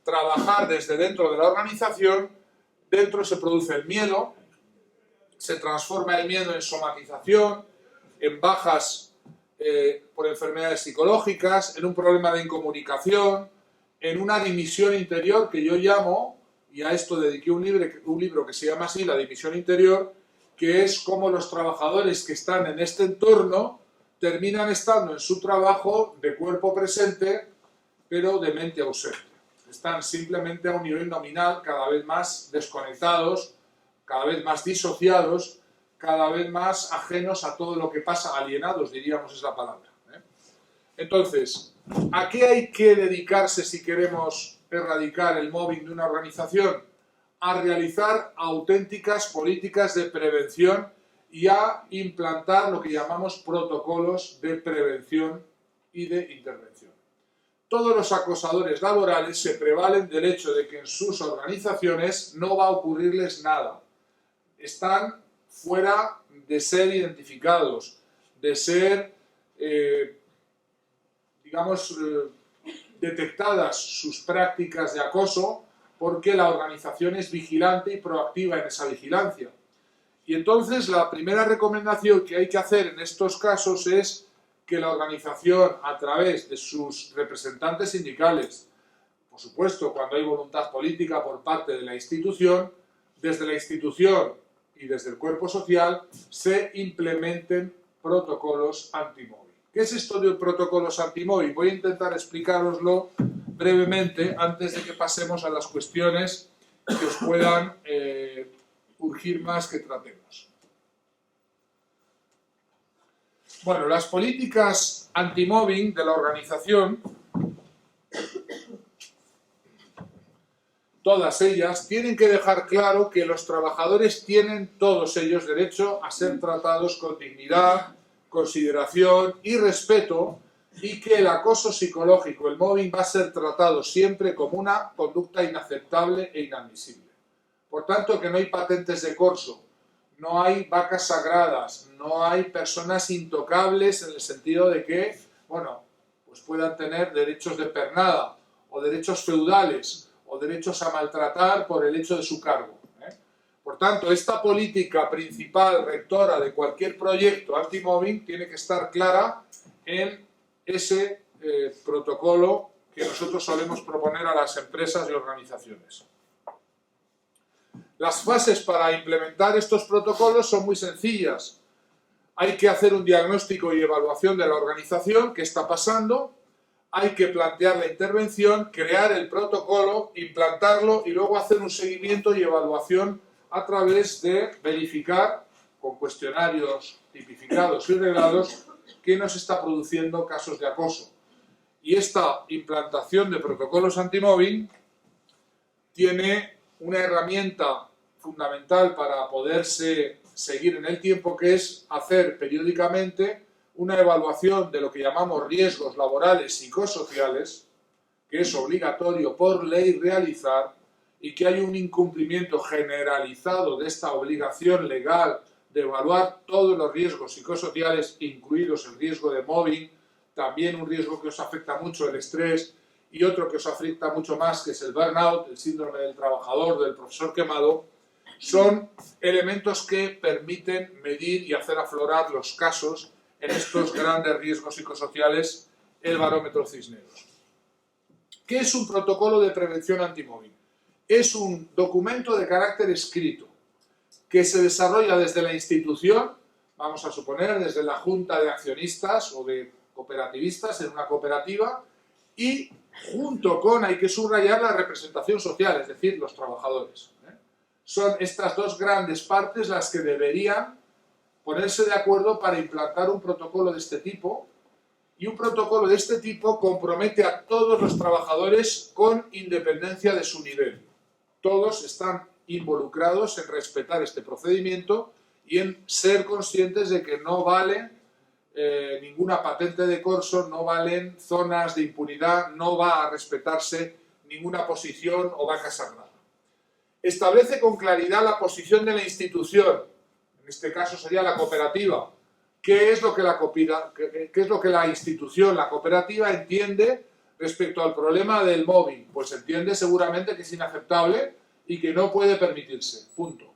trabajar desde dentro de la organización, dentro se produce el miedo, se transforma el miedo en somatización, en bajas por enfermedades psicológicas, en un problema de incomunicación, en una dimisión interior que yo llamo, y a esto dediqué un libro que se llama así, La dimisión interior, que es cómo los trabajadores que están en este entorno terminan estando en su trabajo de cuerpo presente, pero de mente ausente. Están simplemente a un nivel nominal, cada vez más desconectados, cada vez más disociados, cada vez más ajenos a todo lo que pasa, alienados, diríamos es la palabra. Entonces, ¿a qué hay que dedicarse si queremos erradicar el mobbing de una organización? A realizar auténticas políticas de prevención y a implantar lo que llamamos protocolos de prevención y de intervención. Todos los acosadores laborales se prevalen del hecho de que en sus organizaciones no va a ocurrirles nada. Están fuera de ser identificados, de ser, detectadas sus prácticas de acoso, porque la organización es vigilante y proactiva en esa vigilancia. Y entonces la primera recomendación que hay que hacer en estos casos es que la organización, a través de sus representantes sindicales, por supuesto, cuando hay voluntad política por parte de la institución, desde la institución y desde el cuerpo social, se implementen protocolos anti-mobbing. ¿Qué es esto de protocolos anti-mobbing? Voy a intentar explicároslo brevemente antes de que pasemos a las cuestiones que os puedan urgir más que tratemos. Bueno, las políticas anti-mobbing de la organización, todas ellas, tienen que dejar claro que los trabajadores tienen todos ellos derecho a ser tratados con dignidad, consideración y respeto, y que el acoso psicológico, el mobbing, va a ser tratado siempre como una conducta inaceptable e inadmisible. Por tanto, que no hay patentes de corso, no hay vacas sagradas, no hay personas intocables en el sentido de que, bueno, pues puedan tener derechos de pernada o derechos feudales o derechos a maltratar por el hecho de su cargo. Por tanto, esta política principal rectora de cualquier proyecto anti-mobbing tiene que estar clara en ese protocolo que nosotros solemos proponer a las empresas y organizaciones. Las fases para implementar estos protocolos son muy sencillas. Hay que hacer un diagnóstico y evaluación de la organización, qué está pasando, hay que plantear la intervención, crear el protocolo, implantarlo y luego hacer un seguimiento y evaluación a través de verificar con cuestionarios tipificados y reglados que no se está produciendo casos de acoso. Y esta implantación de protocolos anti-mobbing tiene una herramienta fundamental para poderse seguir en el tiempo, que es hacer periódicamente una evaluación de lo que llamamos riesgos laborales psicosociales, que es obligatorio por ley realizar, y que hay un incumplimiento generalizado de esta obligación legal de evaluar todos los riesgos psicosociales, incluidos el riesgo de mobbing, también un riesgo que os afecta mucho, el estrés, y otro que os afecta mucho más, que es el burnout, el síndrome del trabajador, del profesor quemado. Son elementos que permiten medir y hacer aflorar los casos en estos grandes riesgos psicosociales, el barómetro Cisneros. ¿Qué es un protocolo de prevención antimobbing? Es un documento de carácter escrito que se desarrolla desde la institución, vamos a suponer desde la junta de accionistas o de cooperativistas en una cooperativa, y junto con, hay que subrayar, la representación social, es decir, los trabajadores. Son estas dos grandes partes las que deberían ponerse de acuerdo para implantar un protocolo de este tipo, y un protocolo de este tipo compromete a todos los trabajadores con independencia de su nivel. Todos están involucrados en respetar este procedimiento y en ser conscientes de que no vale ninguna patente de corso, no valen zonas de impunidad, no va a respetarse ninguna posición o vaca sagrada. Establece con claridad la posición de la institución, en este caso sería la cooperativa. ¿Qué es lo que la institución, la cooperativa, entiende respecto al problema del mobbing? Pues entiende seguramente que es inaceptable y que no puede permitirse, punto.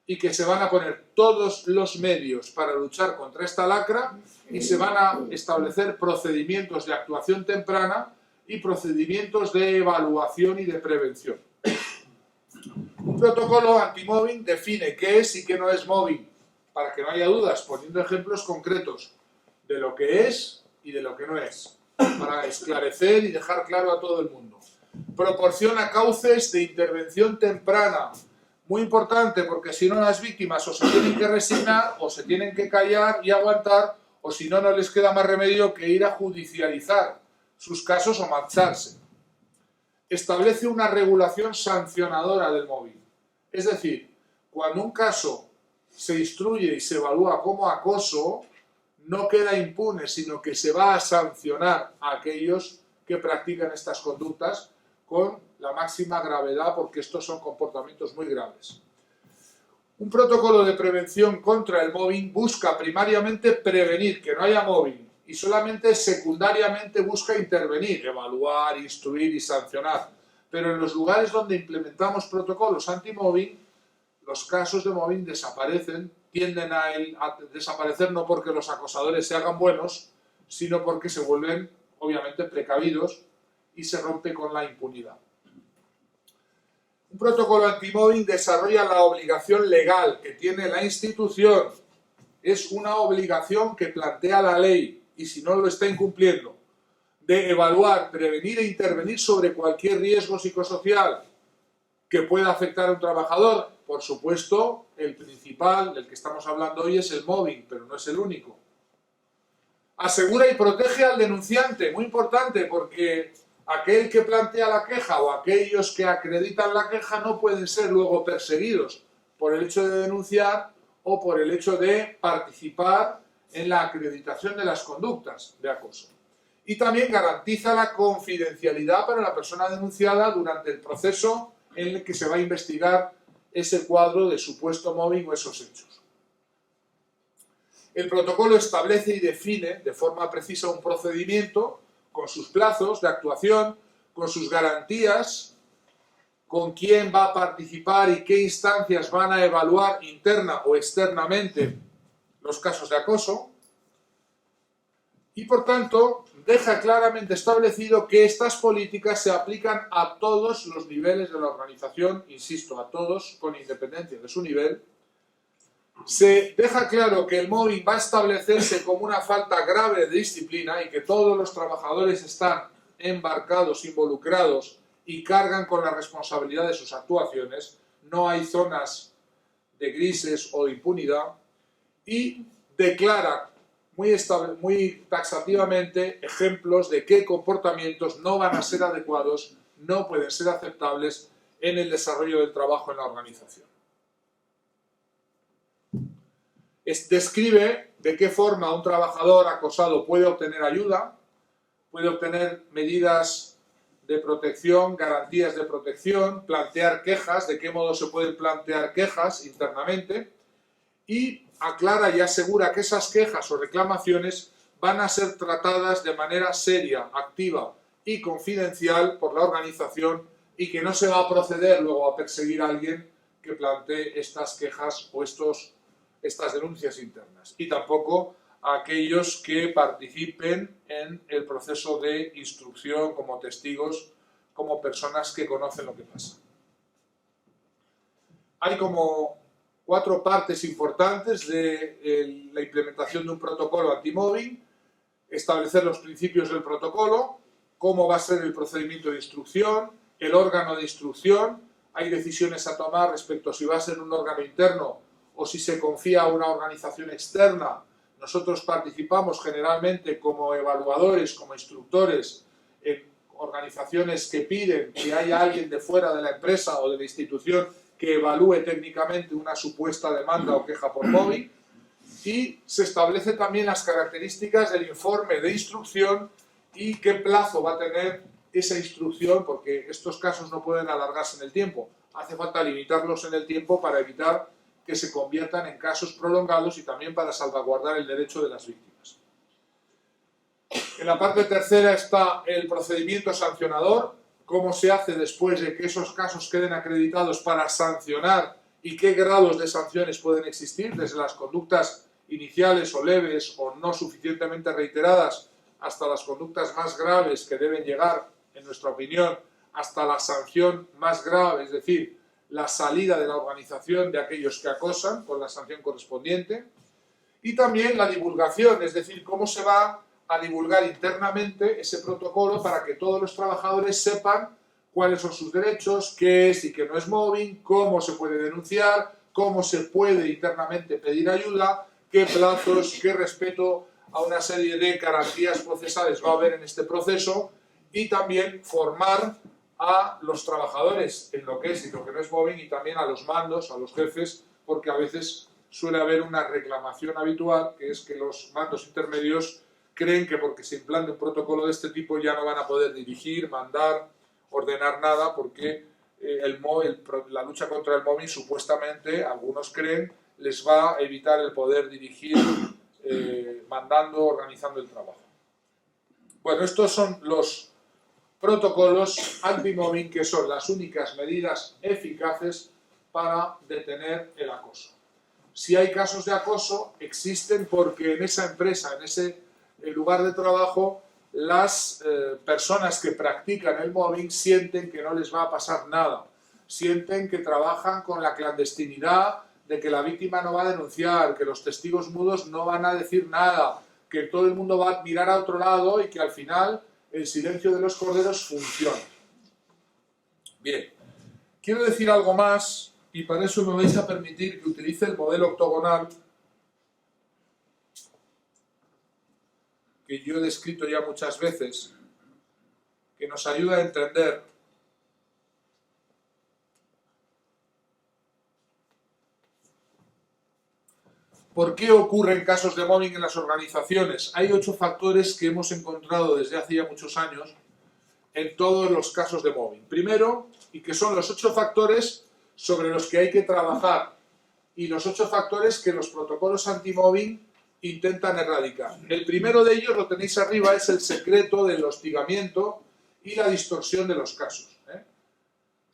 Y que se van a poner todos los medios para luchar contra esta lacra y se van a establecer procedimientos de actuación temprana y procedimientos de evaluación y de prevención. Un protocolo antimobbing define qué es y qué no es mobbing, para que no haya dudas, poniendo ejemplos concretos de lo que es y de lo que no es, para esclarecer y dejar claro a todo el mundo. Proporciona cauces de intervención temprana, muy importante, porque si no las víctimas o se tienen que resignar o se tienen que callar y aguantar, o si no, no les queda más remedio que ir a judicializar sus casos o marcharse. Establece una regulación sancionadora del mobbing. Es decir, cuando un caso se instruye y se evalúa como acoso, no queda impune, sino que se va a sancionar a aquellos que practican estas conductas con la máxima gravedad, porque estos son comportamientos muy graves. Un protocolo de prevención contra el mobbing busca primariamente prevenir que no haya mobbing y solamente secundariamente busca intervenir, evaluar, instruir y sancionar. Pero en los lugares donde implementamos protocolos anti-mobbing, los casos de mobbing desaparecen, tienden a desaparecer no porque los acosadores se hagan buenos, sino porque se vuelven, obviamente, precavidos y se rompe con la impunidad. Un protocolo antimobbing desarrolla la obligación legal que tiene la institución. Es una obligación que plantea la ley y si no lo está incumpliendo, de evaluar, prevenir e intervenir sobre cualquier riesgo psicosocial que pueda afectar a un trabajador. Por supuesto, el principal, del que estamos hablando hoy, es el mobbing, pero no es el único. Asegura y protege al denunciante, muy importante, porque aquel que plantea la queja o aquellos que acreditan la queja no pueden ser luego perseguidos por el hecho de denunciar o por el hecho de participar en la acreditación de las conductas de acoso. Y también garantiza la confidencialidad para la persona denunciada durante el proceso en el que se va a investigar ese cuadro de supuesto mobbing o esos hechos. El protocolo establece y define de forma precisa un procedimiento con sus plazos de actuación, con sus garantías, con quién va a participar y qué instancias van a evaluar interna o externamente los casos de acoso. Y por tanto, deja claramente establecido que estas políticas se aplican a todos los niveles de la organización, insisto, a todos, con independencia de su nivel. Se deja claro que el mobbing va a establecerse como una falta grave de disciplina y que todos los trabajadores están embarcados, involucrados y cargan con la responsabilidad de sus actuaciones. No hay zonas de grises o de impunidad y declara muy taxativamente ejemplos de qué comportamientos no van a ser adecuados, no pueden ser aceptables en el desarrollo del trabajo en la organización. Describe de qué forma un trabajador acosado puede obtener ayuda, puede obtener medidas de protección, garantías de protección, plantear quejas, de qué modo se pueden plantear quejas internamente y aclara y asegura que esas quejas o reclamaciones van a ser tratadas de manera seria, activa y confidencial por la organización y que no se va a proceder luego a perseguir a alguien que plantee estas quejas o estas denuncias internas. Y tampoco a aquellos que participen en el proceso de instrucción como testigos, como personas que conocen lo que pasa. Hay como 4 partes importantes de la implementación de un protocolo anti-mobbing: establecer los principios del protocolo, cómo va a ser el procedimiento de instrucción, el órgano de instrucción. Hay decisiones a tomar respecto a si va a ser un órgano interno o si se confía a una organización externa. Nosotros participamos generalmente como evaluadores, como instructores, en organizaciones que piden que haya alguien de fuera de la empresa o de la institución que evalúe técnicamente una supuesta demanda o queja por mobbing. Y se establece también las características del informe de instrucción y qué plazo va a tener esa instrucción, porque estos casos no pueden alargarse en el tiempo. Hace falta limitarlos en el tiempo para evitar que se conviertan en casos prolongados y también para salvaguardar el derecho de las víctimas. En la parte tercera está el procedimiento sancionador, cómo se hace después de que esos casos queden acreditados para sancionar y qué grados de sanciones pueden existir, desde las conductas iniciales o leves o no suficientemente reiteradas hasta las conductas más graves que deben llegar, en nuestra opinión, hasta la sanción más grave, es decir, la salida de la organización de aquellos que acosan con la sanción correspondiente. Y también la divulgación, es decir, cómo se va a divulgar internamente ese protocolo para que todos los trabajadores sepan cuáles son sus derechos, qué es y qué no es mobbing, cómo se puede denunciar, cómo se puede internamente pedir ayuda, qué plazos, qué respeto a una serie de garantías procesales va a haber en este proceso, y también formar a los trabajadores en lo que es y lo que no es mobbing, y también a los mandos, a los jefes, porque a veces suele haber una reclamación habitual, que es que los mandos intermedios creen que porque se implante un protocolo de este tipo ya no van a poder dirigir, mandar, ordenar nada, porque la lucha contra el mobbing supuestamente, algunos creen, les va a evitar el poder dirigir mandando, organizando el trabajo. Bueno, estos son los protocolos anti-mobbing, que son las únicas medidas eficaces para detener el acoso. Si hay casos de acoso, existen porque en esa empresa, en ese lugar de trabajo, las personas que practican el mobbing sienten que no les va a pasar nada, sienten que trabajan con la clandestinidad, de que la víctima no va a denunciar, que los testigos mudos no van a decir nada, que todo el mundo va a mirar a otro lado y que al final el silencio de los corderos funciona. Bien, quiero decir algo más y para eso me vais a permitir que utilice el modelo octogonal que yo he descrito ya muchas veces, que nos ayuda a entender por qué ocurren casos de mobbing en las organizaciones. Hay 8 factores que hemos encontrado desde hace ya muchos años en todos los casos de mobbing. Primero, y que son los 8 factores sobre los que hay que trabajar y los 8 factores que los protocolos anti-mobbing intentan erradicar. El primero de ellos, lo tenéis arriba, es el secreto del hostigamiento y la distorsión de los casos.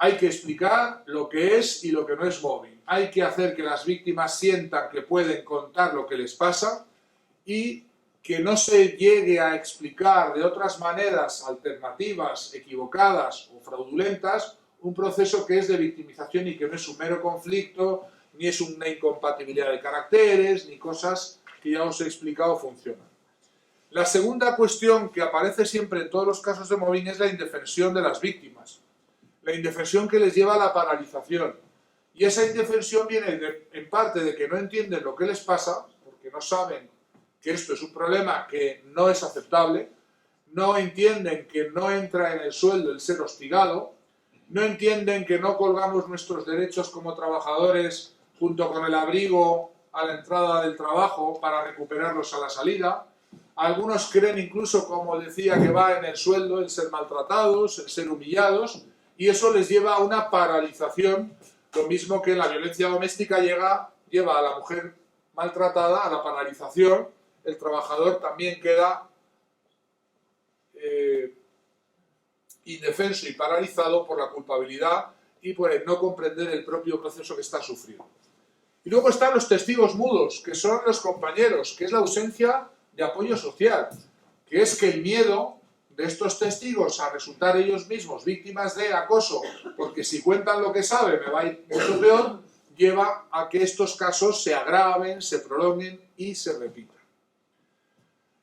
Hay que explicar lo que es y lo que no es mobbing. Hay que hacer que las víctimas sientan que pueden contar lo que les pasa y que no se llegue a explicar de otras maneras alternativas, equivocadas o fraudulentas un proceso que es de victimización y que no es un mero conflicto, ni es una incompatibilidad de caracteres, ni cosas que ya os he explicado funcionan. La segunda cuestión que aparece siempre en todos los casos de mobbing es la indefensión de las víctimas. La indefensión que les lleva a la paralización. Y esa indefensión viene en parte de que no entienden lo que les pasa, porque no saben que esto es un problema que no es aceptable, no entienden que no entra en el sueldo el ser hostigado, no entienden que no colgamos nuestros derechos como trabajadores junto con el abrigo a la entrada del trabajo para recuperarlos a la salida. Algunos creen incluso, como decía, que va en el sueldo el ser maltratados, el ser humillados, y eso les lleva a una paralización, lo mismo que la violencia doméstica lleva a la mujer maltratada, a la paralización, el trabajador también queda indefenso y paralizado por la culpabilidad y por el no comprender el propio proceso que está sufriendo. Y luego están los testigos mudos, que son los compañeros, que es la ausencia de apoyo social, que es que el miedo de estos testigos a resultar ellos mismos víctimas de acoso, porque si cuentan lo que saben me va a ir mucho peor, lleva a que estos casos se agraven, se prolonguen y se repitan.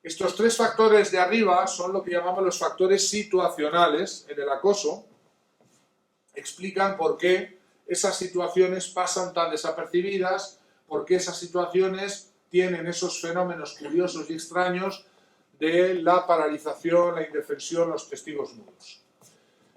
Estos tres factores de arriba son lo que llamamos los factores situacionales en el acoso. Explican por qué esas situaciones pasan tan desapercibidas, por qué esas situaciones tienen esos fenómenos curiosos y extraños de la paralización, la indefensión, los testigos mudos.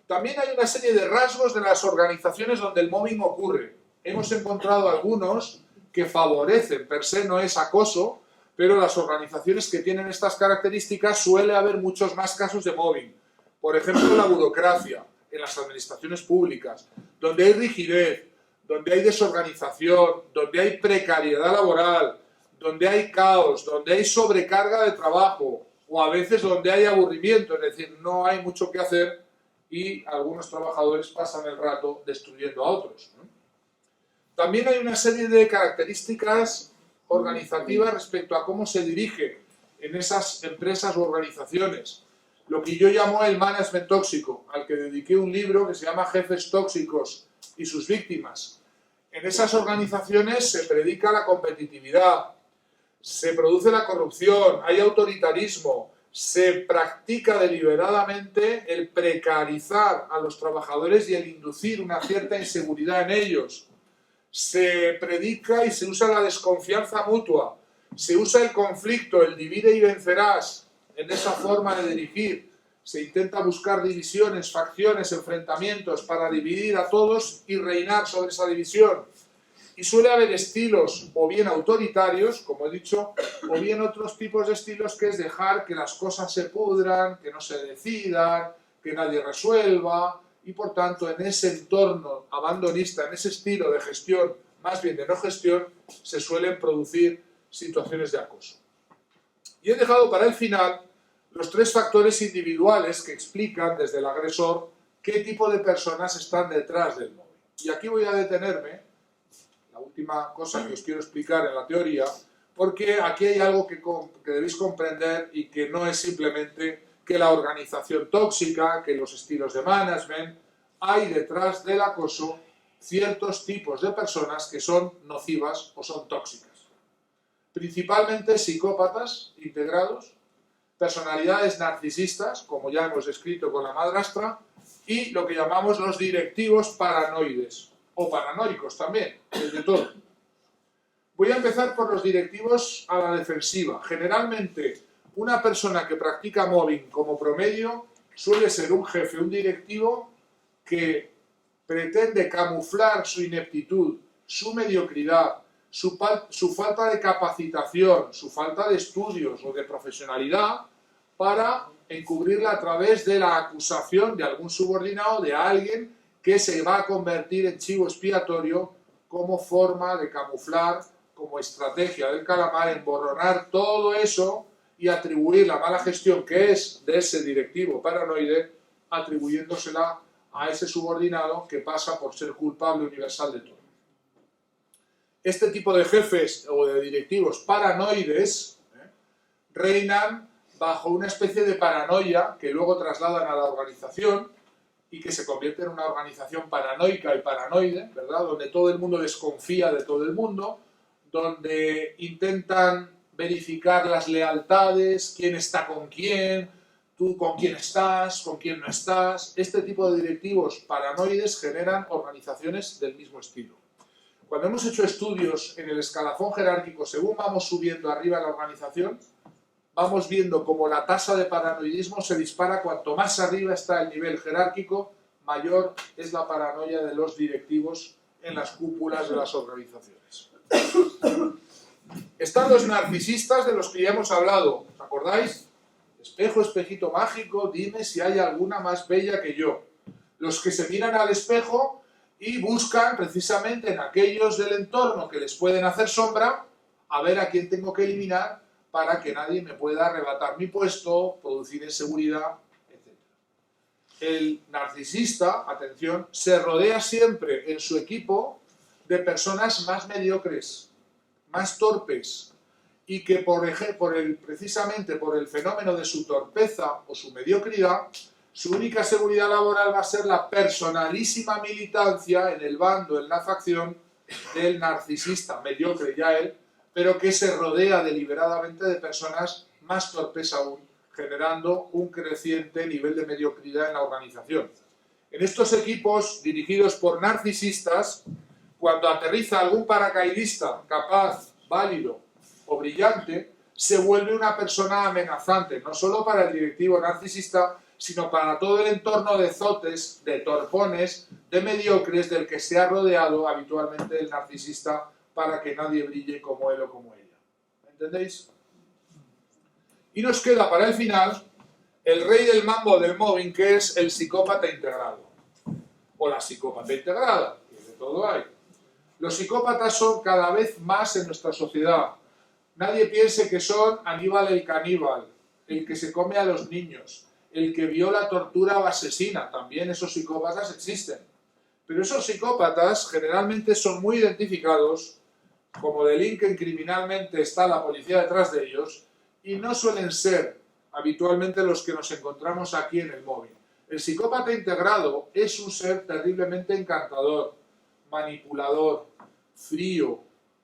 También hay una serie de rasgos de las organizaciones donde el mobbing ocurre. Hemos encontrado algunos que favorecen, per se no es acoso, pero las organizaciones que tienen estas características suele haber muchos más casos de mobbing. Por ejemplo, la burocracia, en las administraciones públicas, donde hay rigidez, donde hay desorganización, donde hay precariedad laboral, donde hay caos, donde hay sobrecarga de trabajo, o a veces donde hay aburrimiento, es decir, no hay mucho que hacer y algunos trabajadores pasan el rato destruyendo a otros, ¿no? También hay una serie de características organizativas respecto a cómo se dirige en esas empresas u organizaciones. Lo que yo llamo el management tóxico, al que dediqué un libro que se llama Jefes tóxicos y sus víctimas. En esas organizaciones se predica la competitividad, se produce la corrupción, hay autoritarismo, se practica deliberadamente el precarizar a los trabajadores y el inducir una cierta inseguridad en ellos. Se predica y se usa la desconfianza mutua, se usa el conflicto, el divide y vencerás en esa forma de dirigir. Se intenta buscar divisiones, facciones, enfrentamientos para dividir a todos y reinar sobre esa división. Y suele haber estilos o bien autoritarios, como he dicho, o bien otros tipos de estilos que es dejar que las cosas se pudran, que no se decidan, que nadie resuelva, y por tanto en ese entorno abandonista, en ese estilo de gestión, más bien de no gestión, se suelen producir situaciones de acoso. Y he dejado para el final los tres factores individuales que explican desde el agresor qué tipo de personas están detrás del mobbing. Y aquí voy a detenerme, la última cosa que os quiero explicar en la teoría, porque aquí hay algo que debéis comprender y que no es simplemente que la organización tóxica, que los estilos de management, hay detrás del acoso ciertos tipos de personas que son nocivas o son tóxicas. Principalmente psicópatas integrados, personalidades narcisistas, como ya hemos descrito con la madrastra, y lo que llamamos los directivos paranoides, o paranoicos también, es de todo. Voy a empezar por los directivos a la defensiva. Generalmente, una persona que practica mobbing como promedio suele ser un jefe, un directivo que pretende camuflar su ineptitud, su mediocridad, su falta de capacitación, su falta de estudios o de profesionalidad para encubrirla a través de la acusación de algún subordinado, de alguien que se va a convertir en chivo expiatorio como forma de camuflar, como estrategia del calamar, emborronar todo eso y atribuir la mala gestión que es de ese directivo paranoide, atribuyéndosela a ese subordinado que pasa por ser culpable universal de todo. Este tipo de jefes o de directivos paranoides reinan bajo una especie de paranoia que luego trasladan a la organización y que se convierte en una organización paranoica y paranoide, ¿verdad? Donde todo el mundo desconfía de todo el mundo, donde intentan verificar las lealtades, quién está con quién, tú con quién estás, con quién no estás. Este tipo de directivos paranoides generan organizaciones del mismo estilo. Cuando hemos hecho estudios en el escalafón jerárquico, según vamos subiendo arriba en la organización, vamos viendo cómo la tasa de paranoidismo se dispara. Cuanto más arriba está el nivel jerárquico, mayor es la paranoia de los directivos en las cúpulas de las organizaciones. Están los narcisistas de los que ya hemos hablado, ¿os acordáis? Espejo, espejito mágico, dime si hay alguna más bella que yo. Los que se miran al espejo y buscan precisamente en aquellos del entorno que les pueden hacer sombra a ver a quién tengo que eliminar para que nadie me pueda arrebatar mi puesto, producir inseguridad, etc. El narcisista, atención, se rodea siempre en su equipo de personas más mediocres, más torpes, y que precisamente por el fenómeno de su torpeza o su mediocridad, su única seguridad laboral va a ser la personalísima militancia en el bando, en la facción del narcisista, mediocre ya él, pero que se rodea deliberadamente de personas más torpes aún, generando un creciente nivel de mediocridad en la organización. En estos equipos dirigidos por narcisistas, cuando aterriza algún paracaidista capaz, válido o brillante, se vuelve una persona amenazante, no solo para el directivo narcisista, sino para todo el entorno de zotes, de torpones, de mediocres del que se ha rodeado habitualmente el narcisista para que nadie brille como él o como ella. ¿Entendéis? Y nos queda para el final el rey del mambo del mobbing, que es el psicópata integrado. O la psicópata integrada, que de todo hay. Los psicópatas son cada vez más en nuestra sociedad. Nadie piense que son Aníbal el caníbal, el que se come a los niños, el que viola, tortura o asesina. También esos psicópatas existen. Pero esos psicópatas generalmente son muy identificados, como delinquen criminalmente, está la policía detrás de ellos, y no suelen ser habitualmente los que nos encontramos aquí en el móvil. El psicópata integrado es un ser terriblemente encantador, manipulador, frío,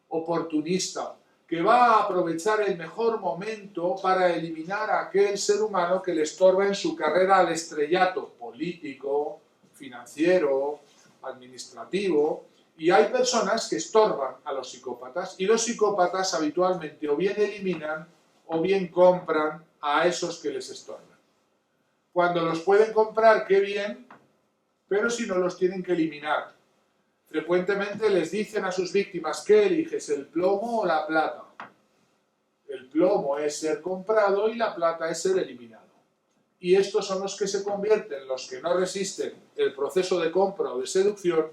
oportunista, que va a aprovechar el mejor momento para eliminar a aquel ser humano que le estorba en su carrera al estrellato político, financiero, administrativo. Y hay personas que estorban a los psicópatas, y los psicópatas habitualmente o bien eliminan o bien compran a esos que les estorban. Cuando los pueden comprar, qué bien, pero si no, los tienen que eliminar. Frecuentemente les dicen a sus víctimas: ¿qué eliges, el plomo o la plata? El plomo es ser comprado y la plata es ser eliminado. Y estos son los que se convierten, los que no resisten el proceso de compra o de seducción,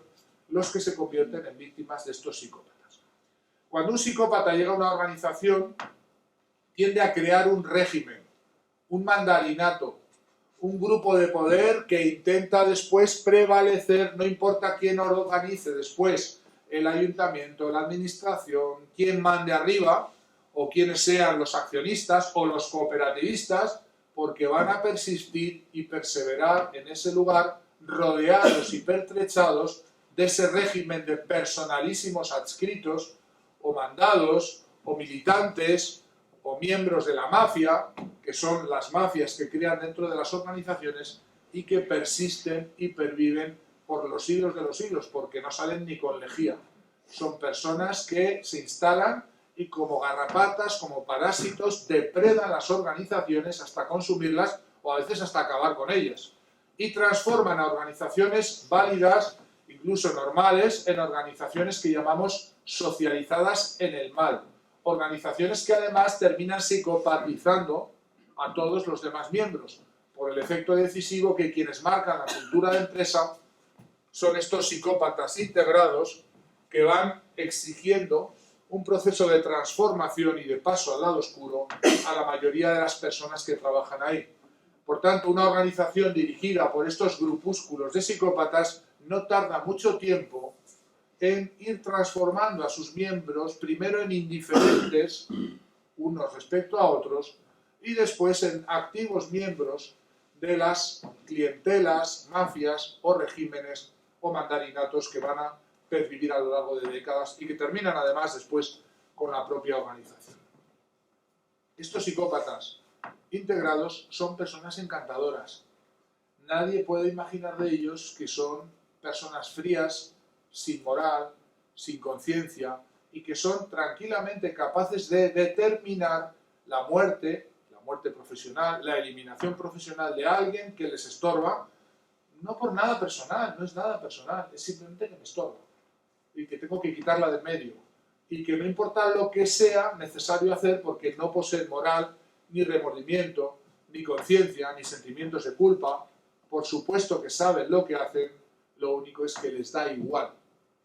los que se convierten en víctimas de estos psicópatas. Cuando un psicópata llega a una organización, tiende a crear un régimen, un mandarinato, un grupo de poder que intenta después prevalecer, no importa quién organice después el ayuntamiento, la administración, quién mande arriba, o quiénes sean los accionistas o los cooperativistas, porque van a persistir y perseverar en ese lugar, rodeados y pertrechados de ese régimen de personalísimos adscritos, o mandados, o militantes, o miembros de la mafia, que son las mafias que crean dentro de las organizaciones y que persisten y perviven por los siglos de los siglos, porque no salen ni con lejía. Son personas que se instalan y como garrapatas, como parásitos, depredan las organizaciones hasta consumirlas o a veces hasta acabar con ellas. Y transforman a organizaciones válidas, incluso normales, en organizaciones que llamamos socializadas en el mal. Organizaciones que además terminan psicopatizando a todos los demás miembros, por el efecto decisivo que quienes marcan la cultura de empresa son estos psicópatas integrados que van exigiendo un proceso de transformación y de paso al lado oscuro a la mayoría de las personas que trabajan ahí. Por tanto, una organización dirigida por estos grupúsculos de psicópatas no tarda mucho tiempo en ir transformando a sus miembros, primero en indiferentes, unos respecto a otros, y después en activos miembros de las clientelas, mafias o regímenes o mandarinatos que van a pervivir a lo largo de décadas y que terminan además después con la propia organización. Estos psicópatas integrados son personas encantadoras. Nadie puede imaginar de ellos que son personas frías, sin moral, sin conciencia, y que son tranquilamente capaces de determinar la muerte profesional, la eliminación profesional de alguien que les estorba, no por nada personal, no es nada personal, es simplemente que me estorba y que tengo que quitarla de medio, y que no importa lo que sea necesario hacer porque no poseen moral, ni remordimiento, ni conciencia, ni sentimientos de culpa. Por supuesto que saben lo que hacen, lo único es que les da igual.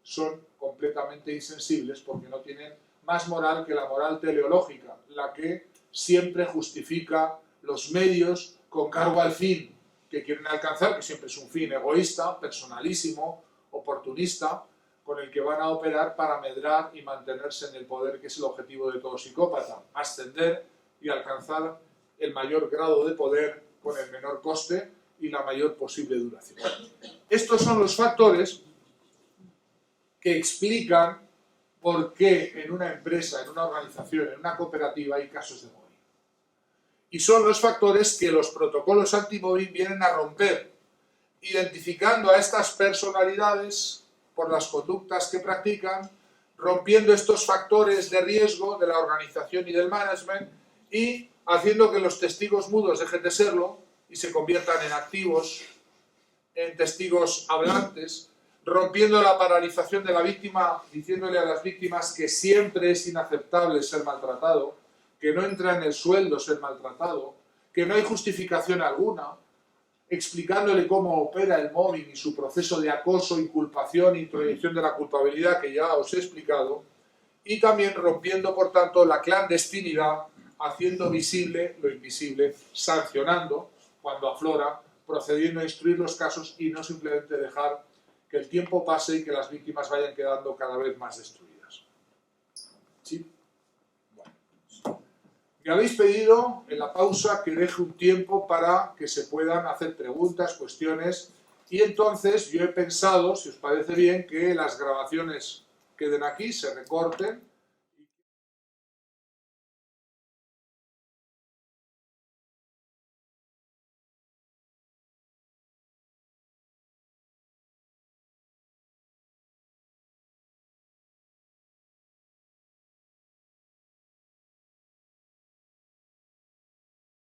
Son completamente insensibles porque no tienen más moral que la moral teleológica, la que siempre justifica los medios con cargo al fin que quieren alcanzar, que siempre es un fin egoísta, personalísimo, oportunista, con el que van a operar para medrar y mantenerse en el poder, que es el objetivo de todo psicópata, ascender y alcanzar el mayor grado de poder con el menor coste y la mayor posible duración. Estos son los factores que explican por qué en una empresa, en una organización, en una cooperativa hay casos de mobbing. Y son los factores que los protocolos anti-mobbing vienen a romper, identificando a estas personalidades por las conductas que practican, rompiendo estos factores de riesgo de la organización y del management y haciendo que los testigos mudos dejen de serlo y se conviertan en activos, en testigos hablantes, rompiendo la paralización de la víctima, diciéndole a las víctimas que siempre es inaceptable ser maltratado, que no entra en el sueldo ser maltratado, que no hay justificación alguna, explicándole cómo opera el mobbing y su proceso de acoso, inculpación e introyección de la culpabilidad que ya os he explicado, y también rompiendo, por tanto, la clandestinidad, haciendo visible lo invisible, sancionando cuando aflora, procediendo a instruir los casos y no simplemente dejar que el tiempo pase y que las víctimas vayan quedando cada vez más destruidas. ¿Sí? Bueno. Me habéis pedido en la pausa que deje un tiempo para que se puedan hacer preguntas, cuestiones, y entonces yo he pensado, si os parece bien, que las grabaciones queden aquí, se recorten